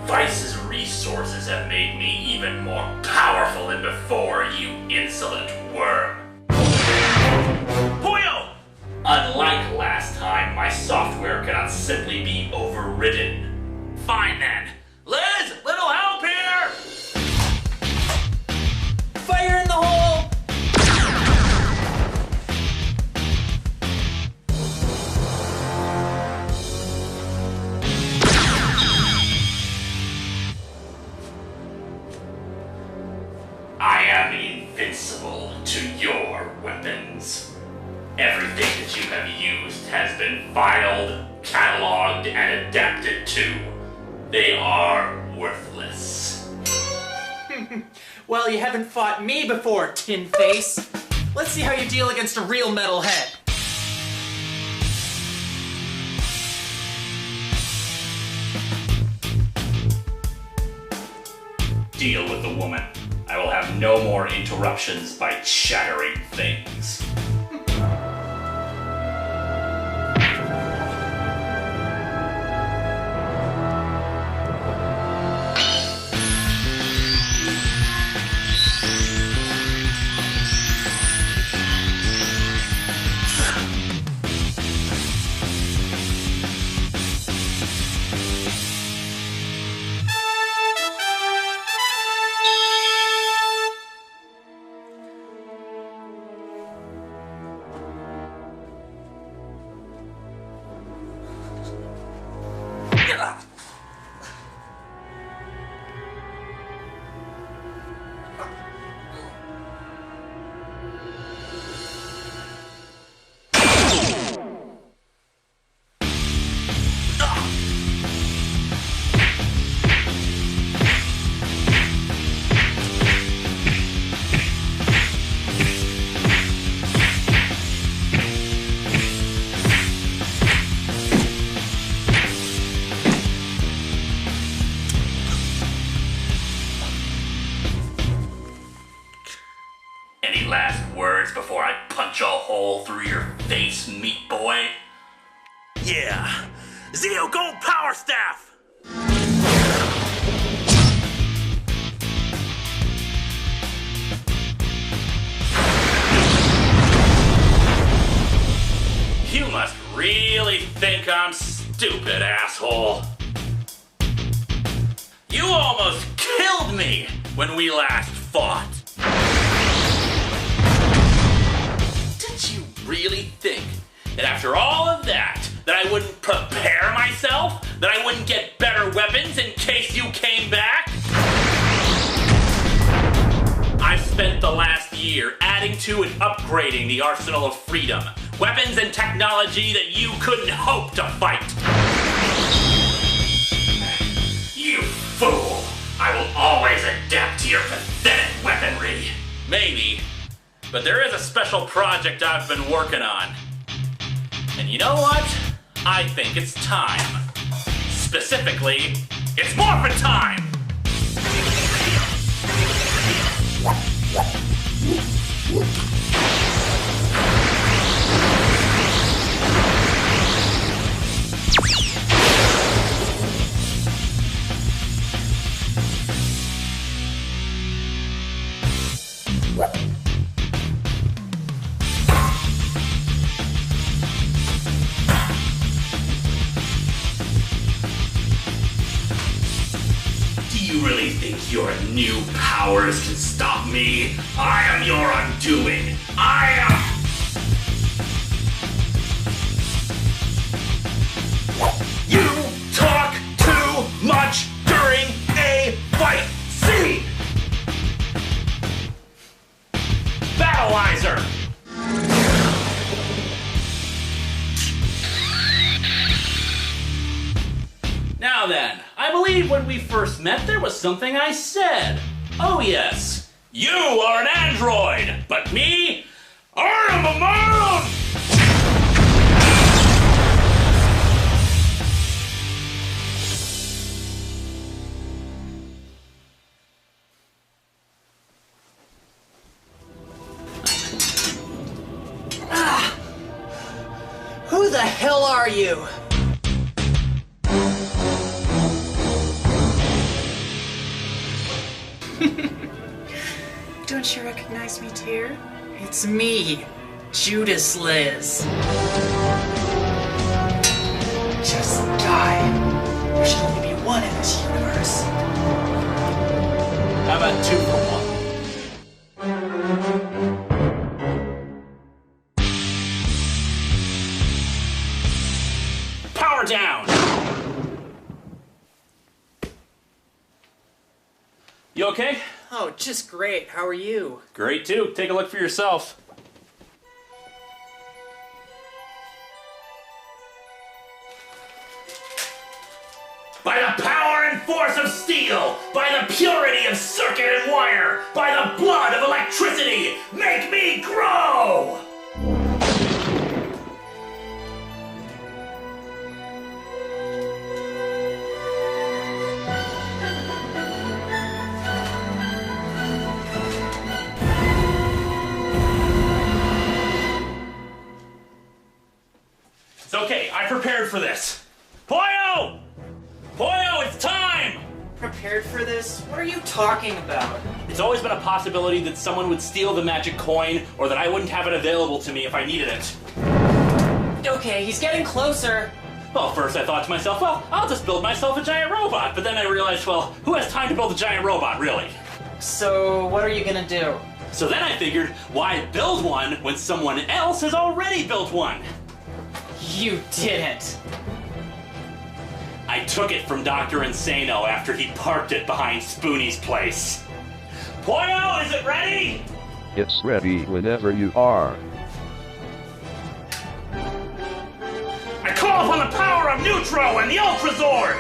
Vice's resources have made me even more powerful than before, you insolent worm. Boyo! Unlike last time, my software cannot simply be overridden. Fine then. Liz, little help here! Fire in the hole! I am invincible to your weapons. Everything that you have used has been filed, cataloged, and adapted to. They are worthless. Well, you haven't fought me before, Tin Face. Let's see how you deal against a real metalhead. Deal with the woman. I will have no more interruptions by chattering things. Any last words before I punch a hole through your face, meat boy? Yeah. Zeo Gold Power Staff! You must really think I'm stupid, asshole. You almost killed me when we last fought. Did you really think that after all of that I wouldn't prepare myself? That I wouldn't get better weapons in case you came back? the last year, adding to and upgrading the arsenal of freedom. Weapons and technology that you couldn't hope to fight. You fool! I will always adapt to your pathetic weaponry. Maybe, but there is a special project I've been working on. And you know what? I think it's time. Specifically, it's morphin' time! Do you really think your new powers can stop me? I am your undoing. I am... You talk too much during a fight scene! Battleizer! Now then, I believe when we first met there was something I said. Oh yes, you are an android, but me, I am a man! Who the hell are you? Don't you recognize me, dear? It's me, Judas Liz. Just die. There should only be one in this universe. How about 2 for 1? Power down! You okay? Oh, just great. How are you? Great too. Take a look for yourself. By the power and force of steel, by the purity of circuit and wire, by the blood of electricity, make me grow! It's okay, I prepared for this. Poyo! Poyo, it's time! Prepared for this? What are you talking about? It's always been a possibility that someone would steal the magic coin, or that I wouldn't have it available to me if I needed it. Okay, he's getting closer. Well, first I thought to myself, well, I'll just build myself a giant robot. But then I realized, well, who has time to build a giant robot, really? So, what are you gonna do? So then I figured, why build one when someone else has already built one? You didn't. I took it from Dr. Insano after he parked it behind Spoonie's place. Poyo, is it ready? It's ready whenever you are. I call upon the power of Neutro and the Ultrazord!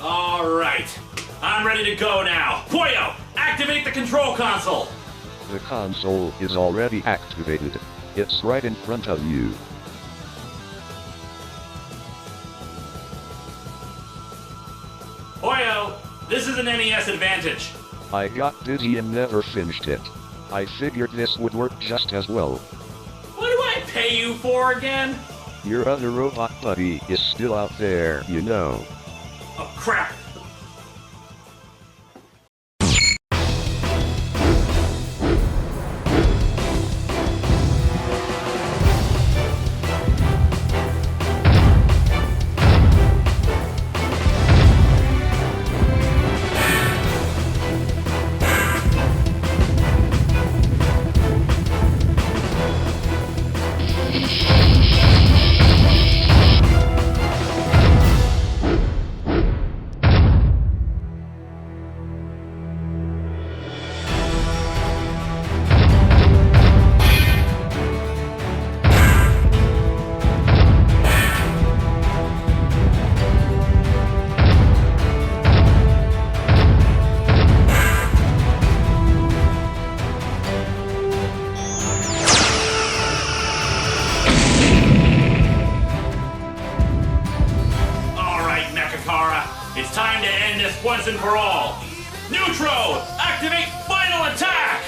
Alright, I'm ready to go now. Poyo, activate the control console! The console is already activated. It's right in front of you. Poyo, this is an NES Advantage. I got dizzy and never finished it. I figured this would work just as well. What do I pay you for again? Your other robot buddy is still out there, you know. Oh, crap. It's time to end this once and for all. Neutro, activate final attack!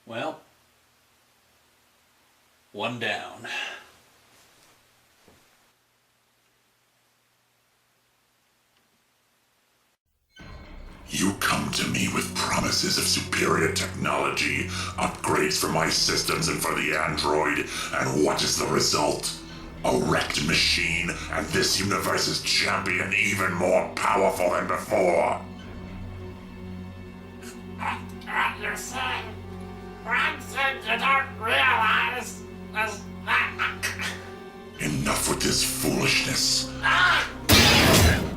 Well, one down. You come to me with promises of superior technology, upgrades for my systems and for the android, and what is the result? A wrecked machine, and this universe's champion even more powerful than before. You're saying you don't realize there's Enough with this foolishness.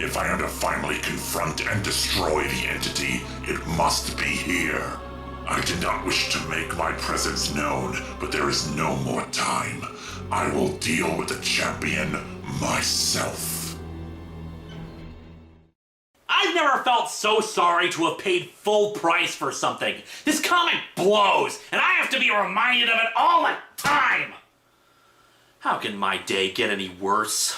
If I am to finally confront and destroy the entity, it must be here. I did not wish to make my presence known, but there is no more time. I will deal with the champion myself. I've never felt so sorry to have paid full price for something. This comic blows, and I have to be reminded of it all the time! How can my day get any worse?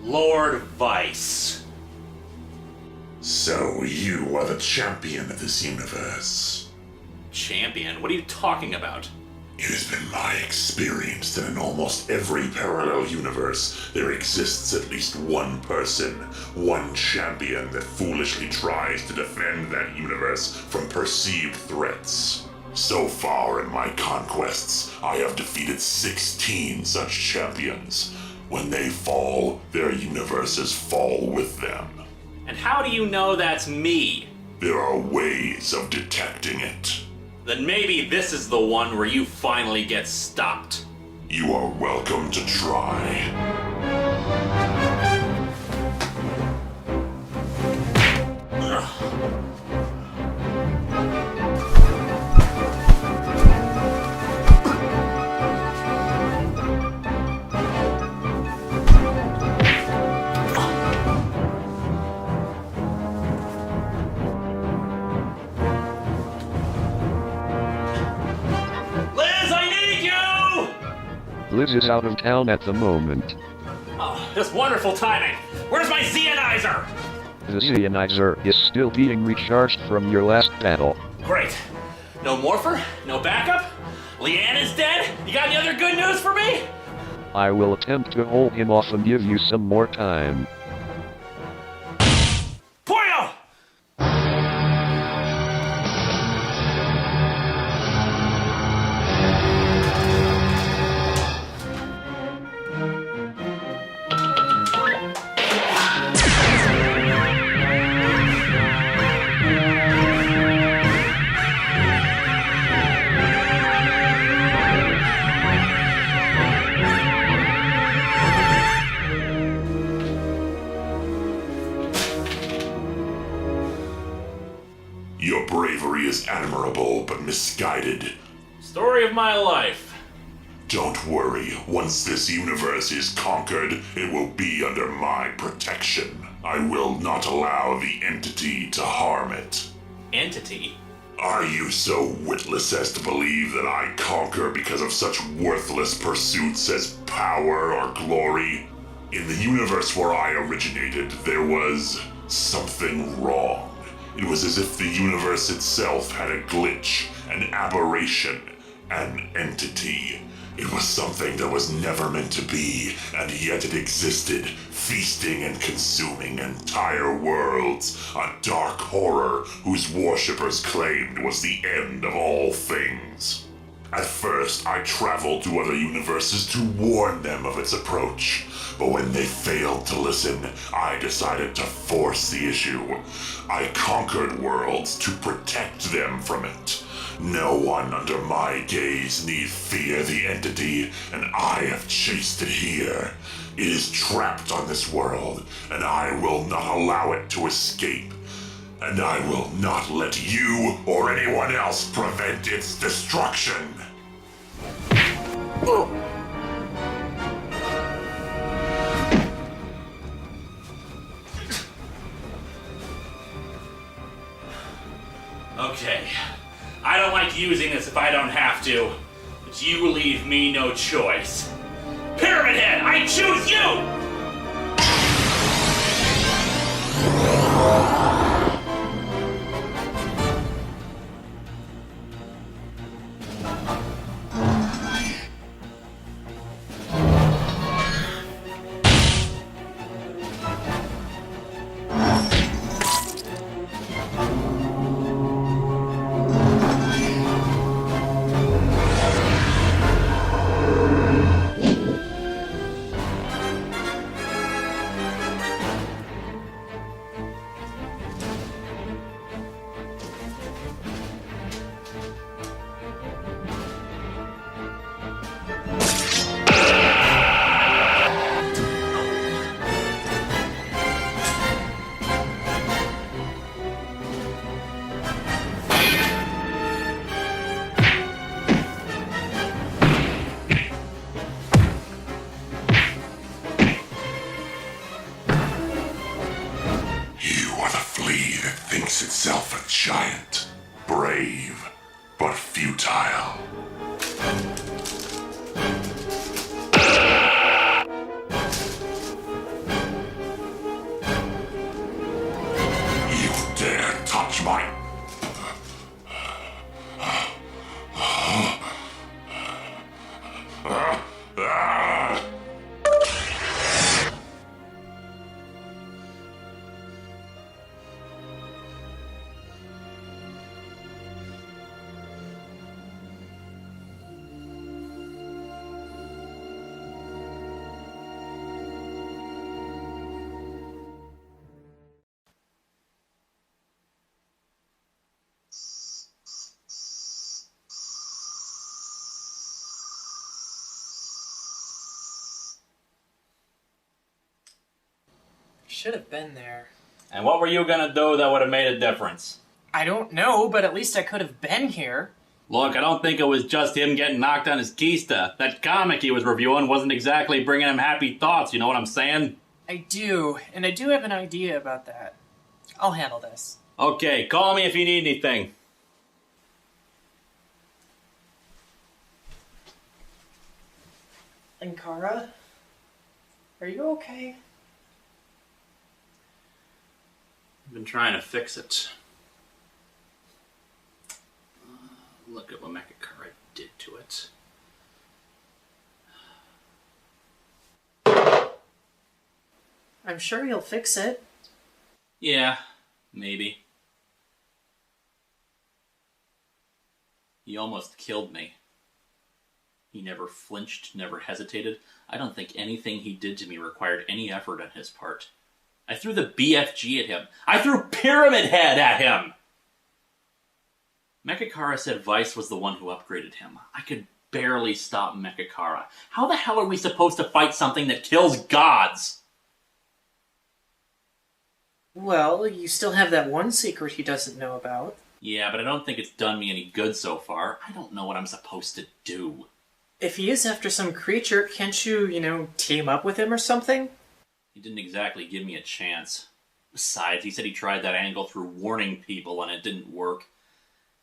Lord Vyce. So you are the champion of this universe. Champion? What are you talking about? It has been my experience that in almost every parallel universe, there exists at least one person, one champion that foolishly tries to defend that universe from perceived threats. So far in my conquests, I have defeated 16 such champions. When they fall, their universes fall with them. And how do you know that's me? There are ways of detecting it. Then maybe this is the one where you finally get stopped. You are welcome to try. Liz is out of town at the moment. Oh, this wonderful timing. Where's my Zeonizer? The Zeonizer is still being recharged from your last battle. Great. No morpher? No backup? Leanne is dead? You got any other good news for me? I will attempt to hold him off and give you some more time. Poyo! Your bravery is admirable, but misguided. Story of my life. Don't worry, once this universe is conquered, it will be under my protection. I will not allow the entity to harm it. Entity? Are you so witless as to believe that I conquer because of such worthless pursuits as power or glory? In the universe where I originated, there was something wrong. It was as if the universe itself had a glitch, an aberration, an entity. It was something that was never meant to be, and yet it existed, feasting and consuming entire worlds, a dark horror whose worshippers claimed was the end of all things. At first, I traveled to other universes to warn them of its approach. But when they failed to listen, I decided to force the issue. I conquered worlds to protect them from it. No one under my gaze need fear the entity, and I have chased it here. It is trapped on this world, and I will not allow it to escape. And I will not let you or anyone else prevent its destruction. Okay. I don't like using this if I don't have to, but you leave me no choice. Pyramid Head, I choose you! Itself a giant, brave, but futile. You dare touch my... Should have been there. And what were you gonna do that would have made a difference? I don't know, but at least I could have been here. Look, I don't think it was just him getting knocked on his keister. That comic he was reviewing wasn't exactly bringing him happy thoughts, you know what I'm saying? I do, and I do have an idea about that. I'll handle this. Okay, call me if you need anything. Linkara? Are you okay? I've been trying to fix it. Look at what Linkara did to it. I'm sure he'll fix it. Yeah, maybe. He almost killed me. He never flinched, never hesitated. I don't think anything he did to me required any effort on his part. I threw the BFG at him. I threw Pyramid Head at him! Linkara said Vise was the one who upgraded him. I could barely stop Linkara. How the hell are we supposed to fight something that kills gods? Well, you still have that one secret he doesn't know about. Yeah, but I don't think it's done me any good so far. I don't know what I'm supposed to do. If he is after some creature, can't you, team up with him or something? He didn't exactly give me a chance. Besides, he said he tried that angle through warning people and it didn't work.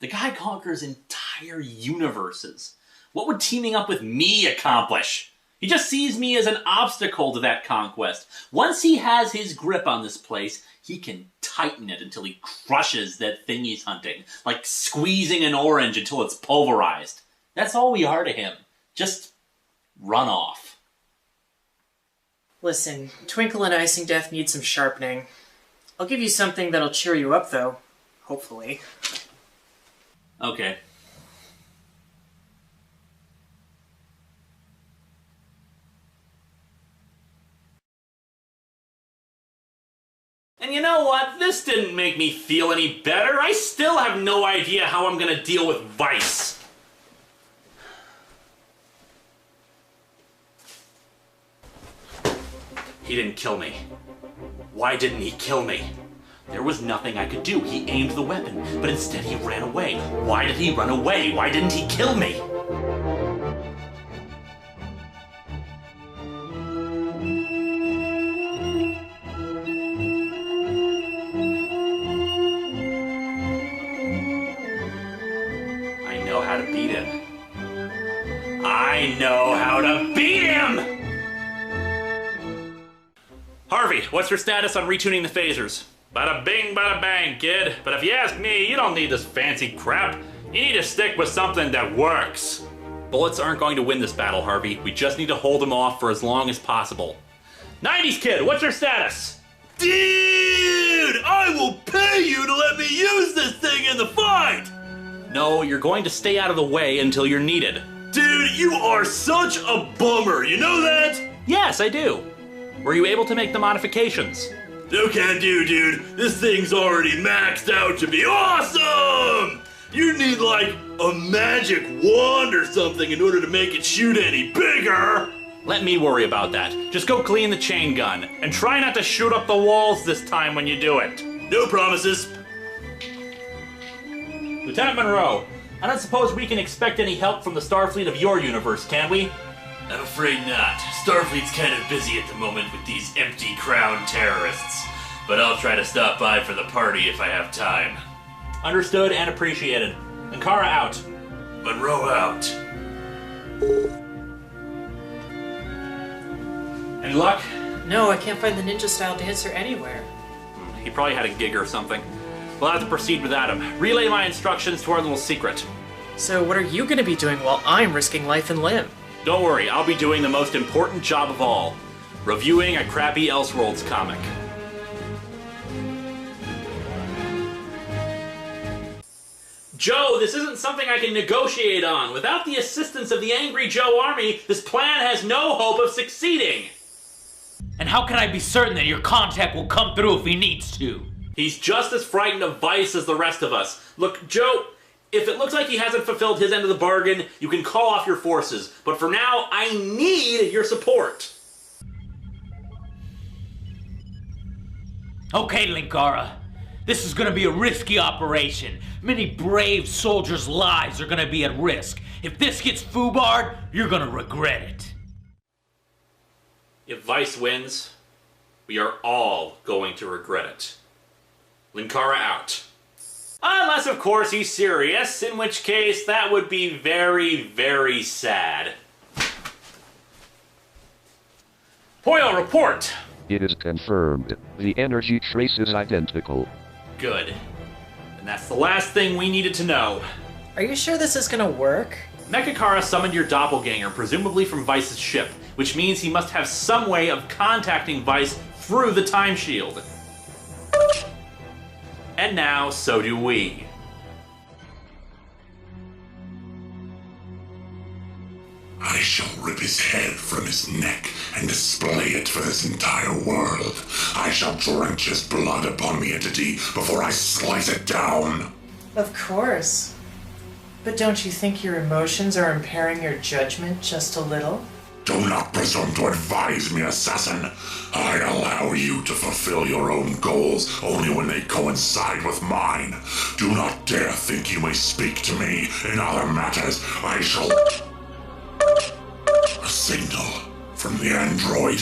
The guy conquers entire universes. What would teaming up with me accomplish? He just sees me as an obstacle to that conquest. Once he has his grip on this place, he can tighten it until he crushes that thing he's hunting, like squeezing an orange until it's pulverized. That's all we are to him. Just run off. Listen, Twinkle and Icing Death need some sharpening. I'll give you something that'll cheer you up, though. Hopefully. Okay. And you know what? This didn't make me feel any better. I still have no idea how I'm gonna deal with Vise. He didn't kill me. Why didn't he kill me? There was nothing I could do. He aimed the weapon, but instead he ran away. Why did he run away? Why didn't he kill me? I know how to beat him. I know how to beat him! Harvey, what's your status on retuning the phasers? Bada bing, bada bang, kid. But if you ask me, you don't need this fancy crap. You need to stick with something that works. Bullets aren't going to win this battle, Harvey. We just need to hold them off for as long as possible. 90s kid, what's your status? Dude, I will pay you to let me use this thing in the fight! No, you're going to stay out of the way until you're needed. Dude, you are such a bummer, you know that? Yes, I do. Were you able to make the modifications? No can do, dude. This thing's already maxed out to be awesome! You need like a magic wand or something in order to make it shoot any bigger! Let me worry about that. Just go clean the chain gun, and try not to shoot up the walls this time when you do it. No promises. Lieutenant Monroe, I don't suppose we can expect any help from the Starfleet of your universe, can we? I'm afraid not. Starfleet's kind of busy at the moment with these empty crown terrorists. But I'll try to stop by for the party if I have time. Understood and appreciated. Linkara out. Monroe out. Any luck? No, I can't find the ninja-style dancer anywhere. He probably had a gig or something. We'll have to proceed without him. Relay my instructions to our little secret. So what are you going to be doing while I'm risking life and limb? Don't worry, I'll be doing the most important job of all. Reviewing a crappy Elseworlds comic. Joe, this isn't something I can negotiate on. Without the assistance of the Angry Joe Army, this plan has no hope of succeeding. And how can I be certain that your contact will come through if he needs to? He's just as frightened of Vise as the rest of us. Look, Joe, if it looks like he hasn't fulfilled his end of the bargain, you can call off your forces. But for now, I need your support. Okay, Linkara. This is gonna be a risky operation. Many brave soldiers' lives are gonna be at risk. If this gets foobarred, you're gonna regret it. If Vise wins, we are all going to regret it. Linkara out. Unless, of course, he's serious, in which case that would be very, very sad. Poyo, report! It is confirmed. The energy trace is identical. Good. And that's the last thing we needed to know. Are you sure this is gonna work? Mechakara summoned your doppelganger, presumably from Vice's ship, which means he must have some way of contacting Vise through the time shield. And now, so do we. I shall rip his head from his neck and display it for this entire world. I shall drench his blood upon the entity before I slice it down. Of course. But don't you think your emotions are impairing your judgment just a little? Do not presume to advise me, assassin. I allow you to fulfill your own goals only when they coincide with mine. Do not dare think you may speak to me in other matters. I shall... A signal from the android.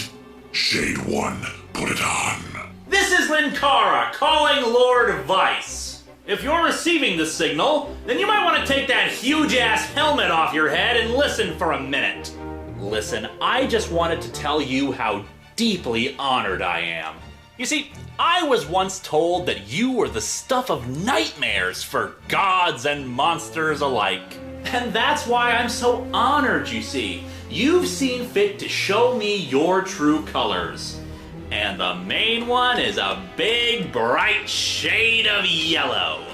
Shade 1, put it on. This is Linkara calling Lord Vyce. If you're receiving the signal, then you might want to take that huge-ass helmet off your head and listen for a minute. Listen, I just wanted to tell you how deeply honored I am. You see, I was once told that you were the stuff of nightmares for gods and monsters alike. And that's why I'm so honored, you see. You've seen fit to show me your true colors. And the main one is a big, bright shade of yellow.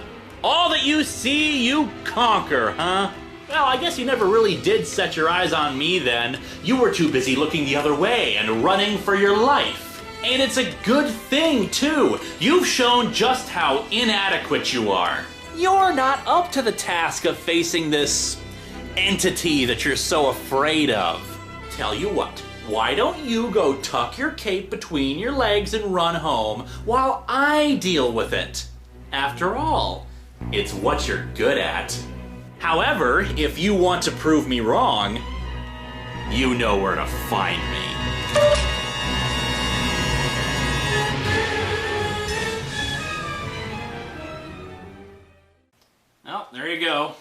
All that you see, you conquer, huh? Well, I guess you never really did set your eyes on me then. You were too busy looking the other way and running for your life. And it's a good thing, too. You've shown just how inadequate you are. You're not up to the task of facing this entity that you're so afraid of. Tell you what, why don't you go tuck your cape between your legs and run home while I deal with it? After all, it's what you're good at. However, if you want to prove me wrong, you know where to find me. Well, there you go.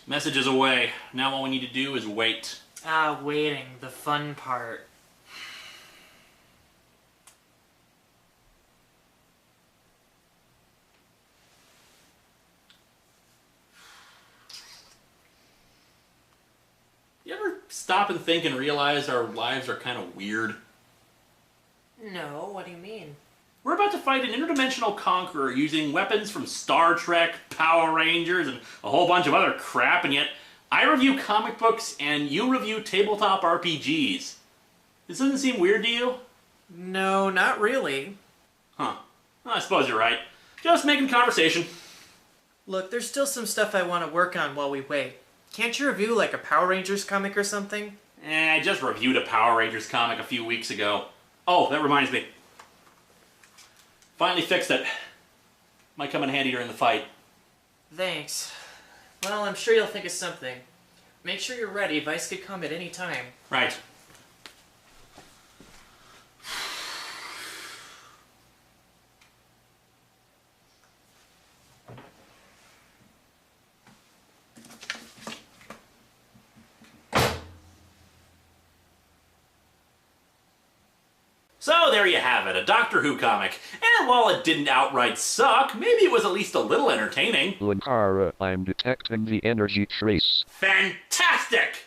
Message is away. Now all we need to do is wait. Ah, waiting. The fun part. You ever stop and think and realize our lives are kind of weird? No, what do you mean? We're about to fight an interdimensional conqueror using weapons from Star Trek, Power Rangers, and a whole bunch of other crap, and yet I review comic books and you review tabletop RPGs. This doesn't seem weird to you? No, not really. Huh. Well, I suppose you're right. Just making conversation. Look, there's still some stuff I want to work on while we wait. Can't you review like a Power Rangers comic or something? I just reviewed a Power Rangers comic a few weeks ago. Oh, that reminds me. Finally fixed it. Might come in handy during the fight. Thanks. Well, I'm sure you'll think of something. Make sure you're ready. Vise could come at any time. Right. So there you have it, a Doctor Who comic. And while it didn't outright suck, maybe it was at least a little entertaining. Linkara, I'm detecting the energy trace. Fantastic!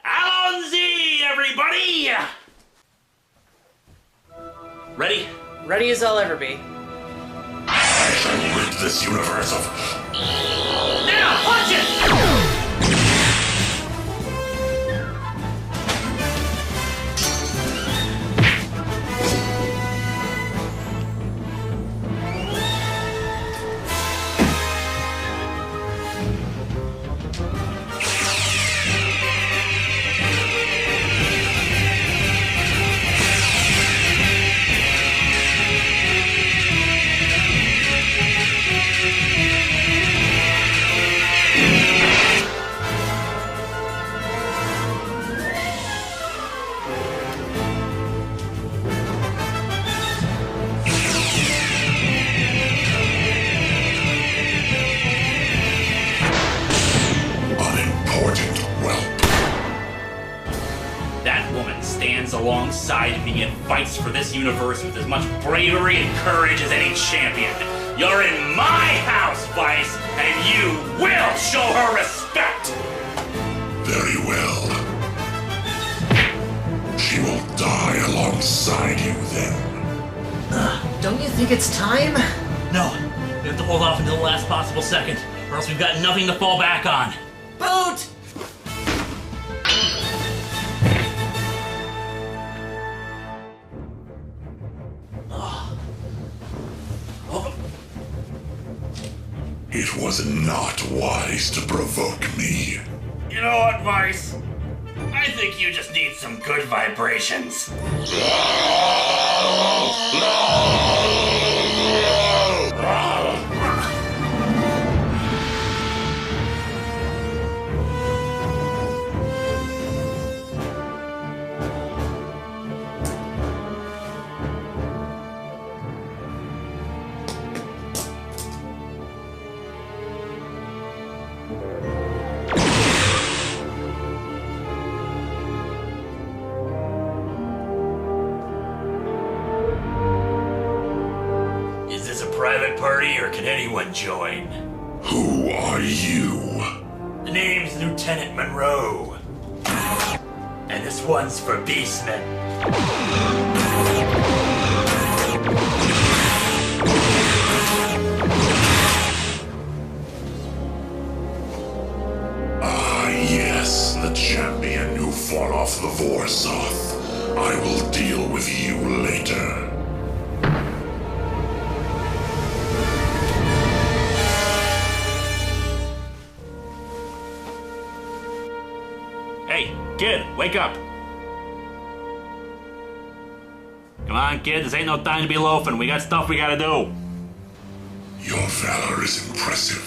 Allons-y, everybody! Ready? Ready as I'll ever be. I shall rid this universe of... Now, punch it! Alongside me and fights for this universe with as much bravery and courage as any champion. You're in my house, Vise, and you will show her respect! Very well. She will die alongside you then. Don't you think it's time? No, we have to hold off until the last possible second, or else we've got nothing to fall back on. Boot! It was not wise to provoke me. You know what, Vise? I think you just need some good vibrations. Private party, or can anyone join? Who are you? The name's Lieutenant Monroe. And this one's for Beastmen. Ah, yes, the champion who fought off the Vorsoth. I will deal with you later. Hey, kid, wake up. Come on, kid, this ain't no time to be loafing. We got stuff we gotta do. Your valor is impressive.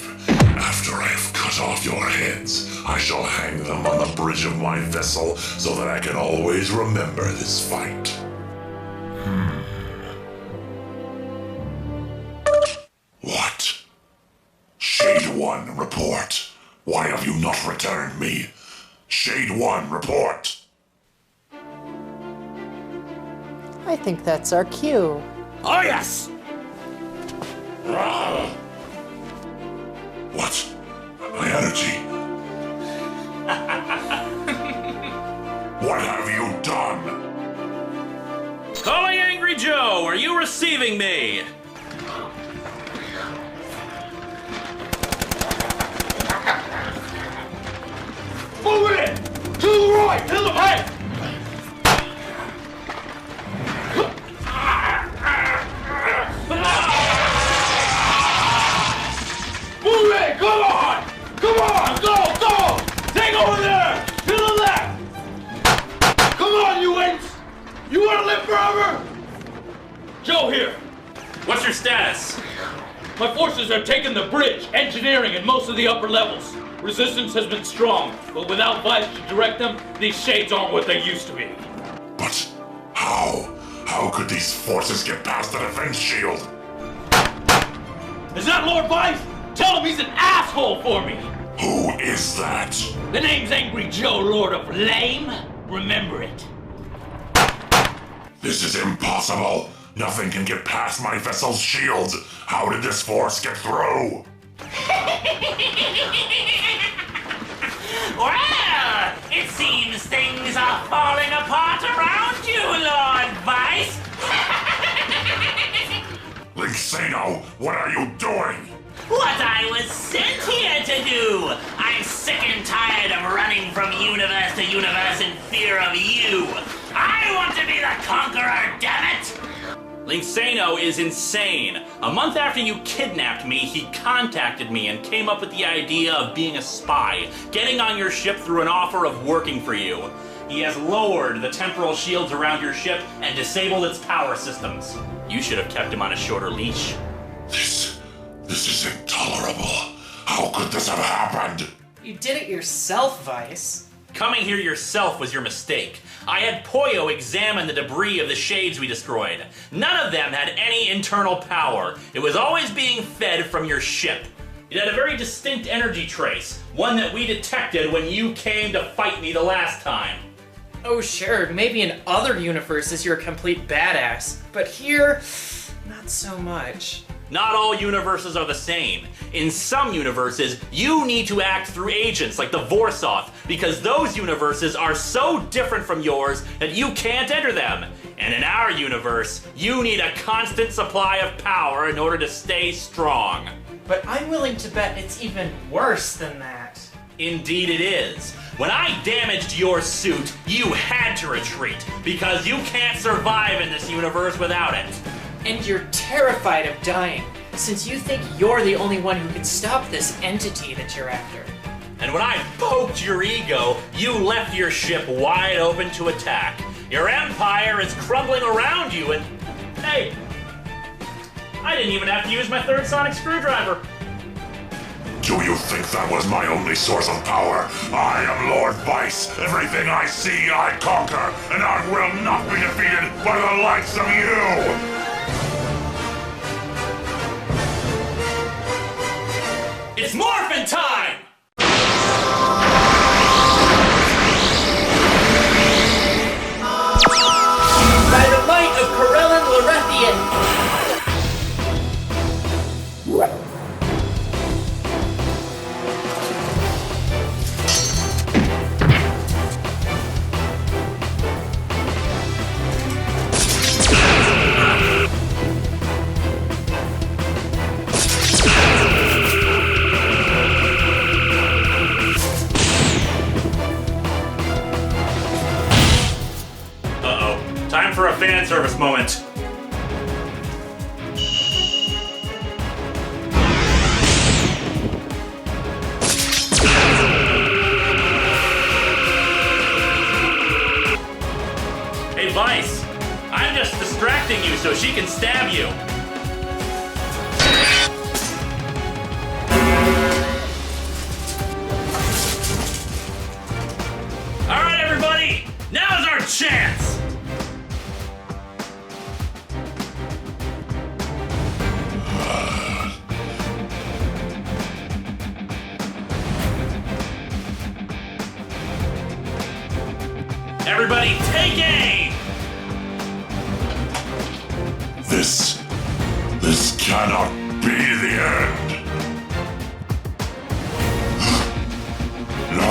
After I have cut off your heads, I shall hang them on the bridge of my vessel so that I can always remember this fight. What? Shade 1, report. Why have you not returned me? Shade 1, report. I think that's our cue. Oh, yes! What? My energy. What have you done? Calling Angry Joe, are you receiving me? Move it! To the right! To the right! Move it! Come on! Come on! Go! Go! Take over there! To the left! Come on, you imps! You want to live forever? Joe here. What's your status? My forces have taken the bridge, engineering, and most of the upper levels. Resistance has been strong, but without Vise to direct them, these shades aren't what they used to be. But how? How could these forces get past the defense shield? Is that Lord Vyce? Tell him he's an asshole for me! Who is that? The name's Angry Joe, Lord of Lame. Remember it. This is impossible. Nothing can get past my vessel's shields. How did this force get through? Well, it seems things are falling apart around you, Lord Vyce. Linkara, what are you doing? What I was sent here to do! I'm sick and tired of running from universe to universe in fear of you! I want to be the conqueror, damn it! Linkara is insane. A month after you kidnapped me, he contacted me and came up with the idea of being a spy, getting on your ship through an offer of working for you. He has lowered the temporal shields around your ship and disabled its power systems. You should have kept him on a shorter leash. This is intolerable. How could this have happened? You did it yourself, Vise. Coming here yourself was your mistake. I had Poyo examine the debris of the shades we destroyed. None of them had any internal power. It was always being fed from your ship. It had a very distinct energy trace, one that we detected when you came to fight me the last time. Oh sure, maybe in other universes you're a complete badass, but here, not so much. Not all universes are the same. In some universes, you need to act through agents like the Vorsoth, because those universes are so different from yours that you can't enter them. And in our universe, you need a constant supply of power in order to stay strong. But I'm willing to bet it's even worse than that. Indeed it is. When I damaged your suit, you had to retreat, because you can't survive in this universe without it. And you're terrified of dying, since you think you're the only one who can stop this entity that you're after. And when I poked your ego, you left your ship wide open to attack. Your empire is crumbling around you and... Hey! I didn't even have to use my third sonic screwdriver. Do you think that was my only source of power? I am Lord Vyce. Everything I see, I conquer, and I will not be defeated by the likes of you! It's morphin' time! By the might of Corellin Lorethian! a fan service moment. Hey, Vise, I'm just distracting you so she can stab you. All right, everybody, now's our chance. Everybody, take aim! This cannot be the end. No.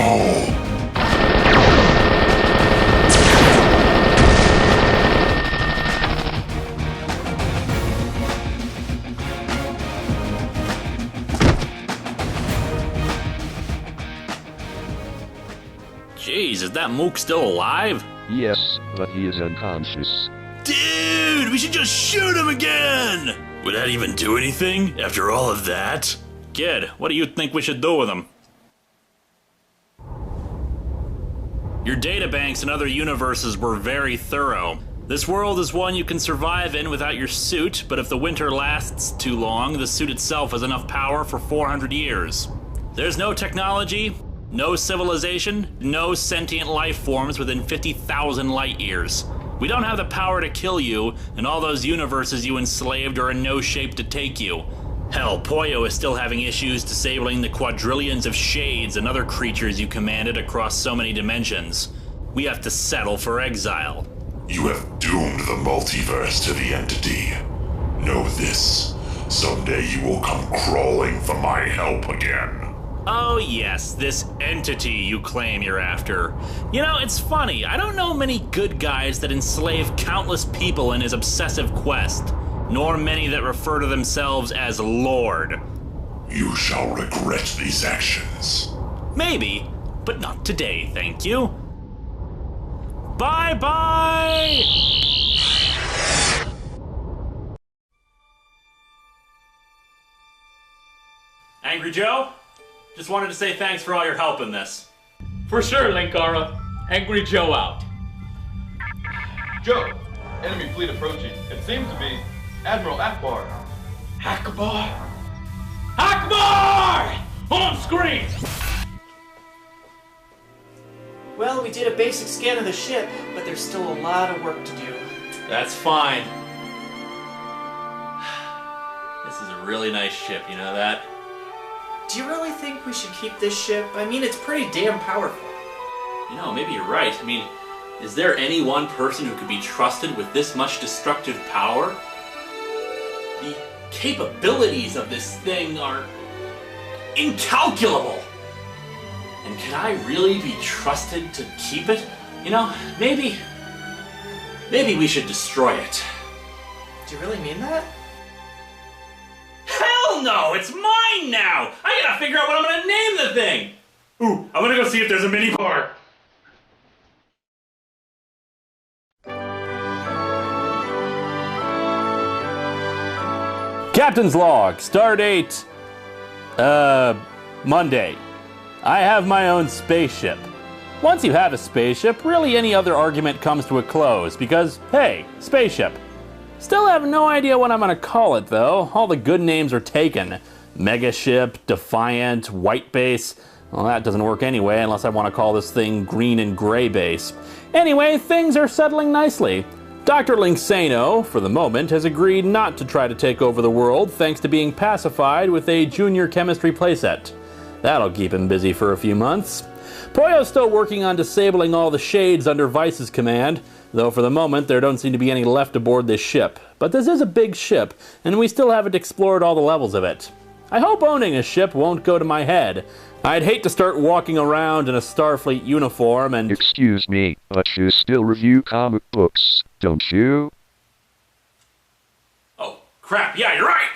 Jeez, is that Mook still alive? Yes, but he is unconscious. Dude, we should just shoot him again! Would that even do anything after all of that? Kid, what do you think we should do with him? Your databanks in other universes were very thorough. This world is one you can survive in without your suit, but if the winter lasts too long, the suit itself has enough power for 400 years. There's no technology, no civilization, no sentient life forms within 50,000 light years. We don't have the power to kill you, and all those universes you enslaved are in no shape to take you. Hell, Poyo is still having issues disabling the quadrillions of shades and other creatures you commanded across so many dimensions. We have to settle for exile. You have doomed the multiverse to the entity. Know this. Someday you will come crawling for my help again. Oh yes, this entity you claim you're after. You know, it's funny, I don't know many good guys that enslave countless people in his obsessive quest, nor many that refer to themselves as Lord. You shall regret these actions. Maybe, but not today, thank you. Bye-bye! Angry Joe? Just wanted to say thanks for all your help in this. For sure, Linkara. Angry Joe out. Joe, enemy fleet approaching. It seems to be Admiral Akbar. Akbar! Akbar! On screen! Well, we did a basic scan of the ship, but there's still a lot of work to do. That's fine. This is a really nice ship, you know that? Do you really think we should keep this ship? I mean, it's pretty damn powerful. You know, maybe you're right. I mean, is there any one person who could be trusted with this much destructive power? The capabilities of this thing are incalculable. And can I really be trusted to keep it? You know, maybe we should destroy it. Do you really mean that? Hell no! It's mine now! I gotta figure out what I'm gonna name the thing! Ooh, I'm gonna go see if there's a mini bar. Captain's log, stardate, Monday. I have my own spaceship. Once you have a spaceship, really any other argument comes to a close because, hey, spaceship. Still have no idea what I'm gonna call it though. All the good names are taken. Megaship, Defiant, White Base. Well, that doesn't work anyway unless I want to call this thing Green and Gray Base. Anyway, things are settling nicely. Dr. Linksano, for the moment, has agreed not to try to take over the world thanks to being pacified with a junior chemistry playset. That'll keep him busy for a few months. Poyo's still working on disabling all the shades under Vice's command, though for the moment there don't seem to be any left aboard this ship. But this is a big ship, and we still haven't explored all the levels of it. I hope owning a ship won't go to my head. I'd hate to start walking around in a Starfleet uniform and— Excuse me, but you still review comic books, don't you? Oh, crap, yeah, you're right!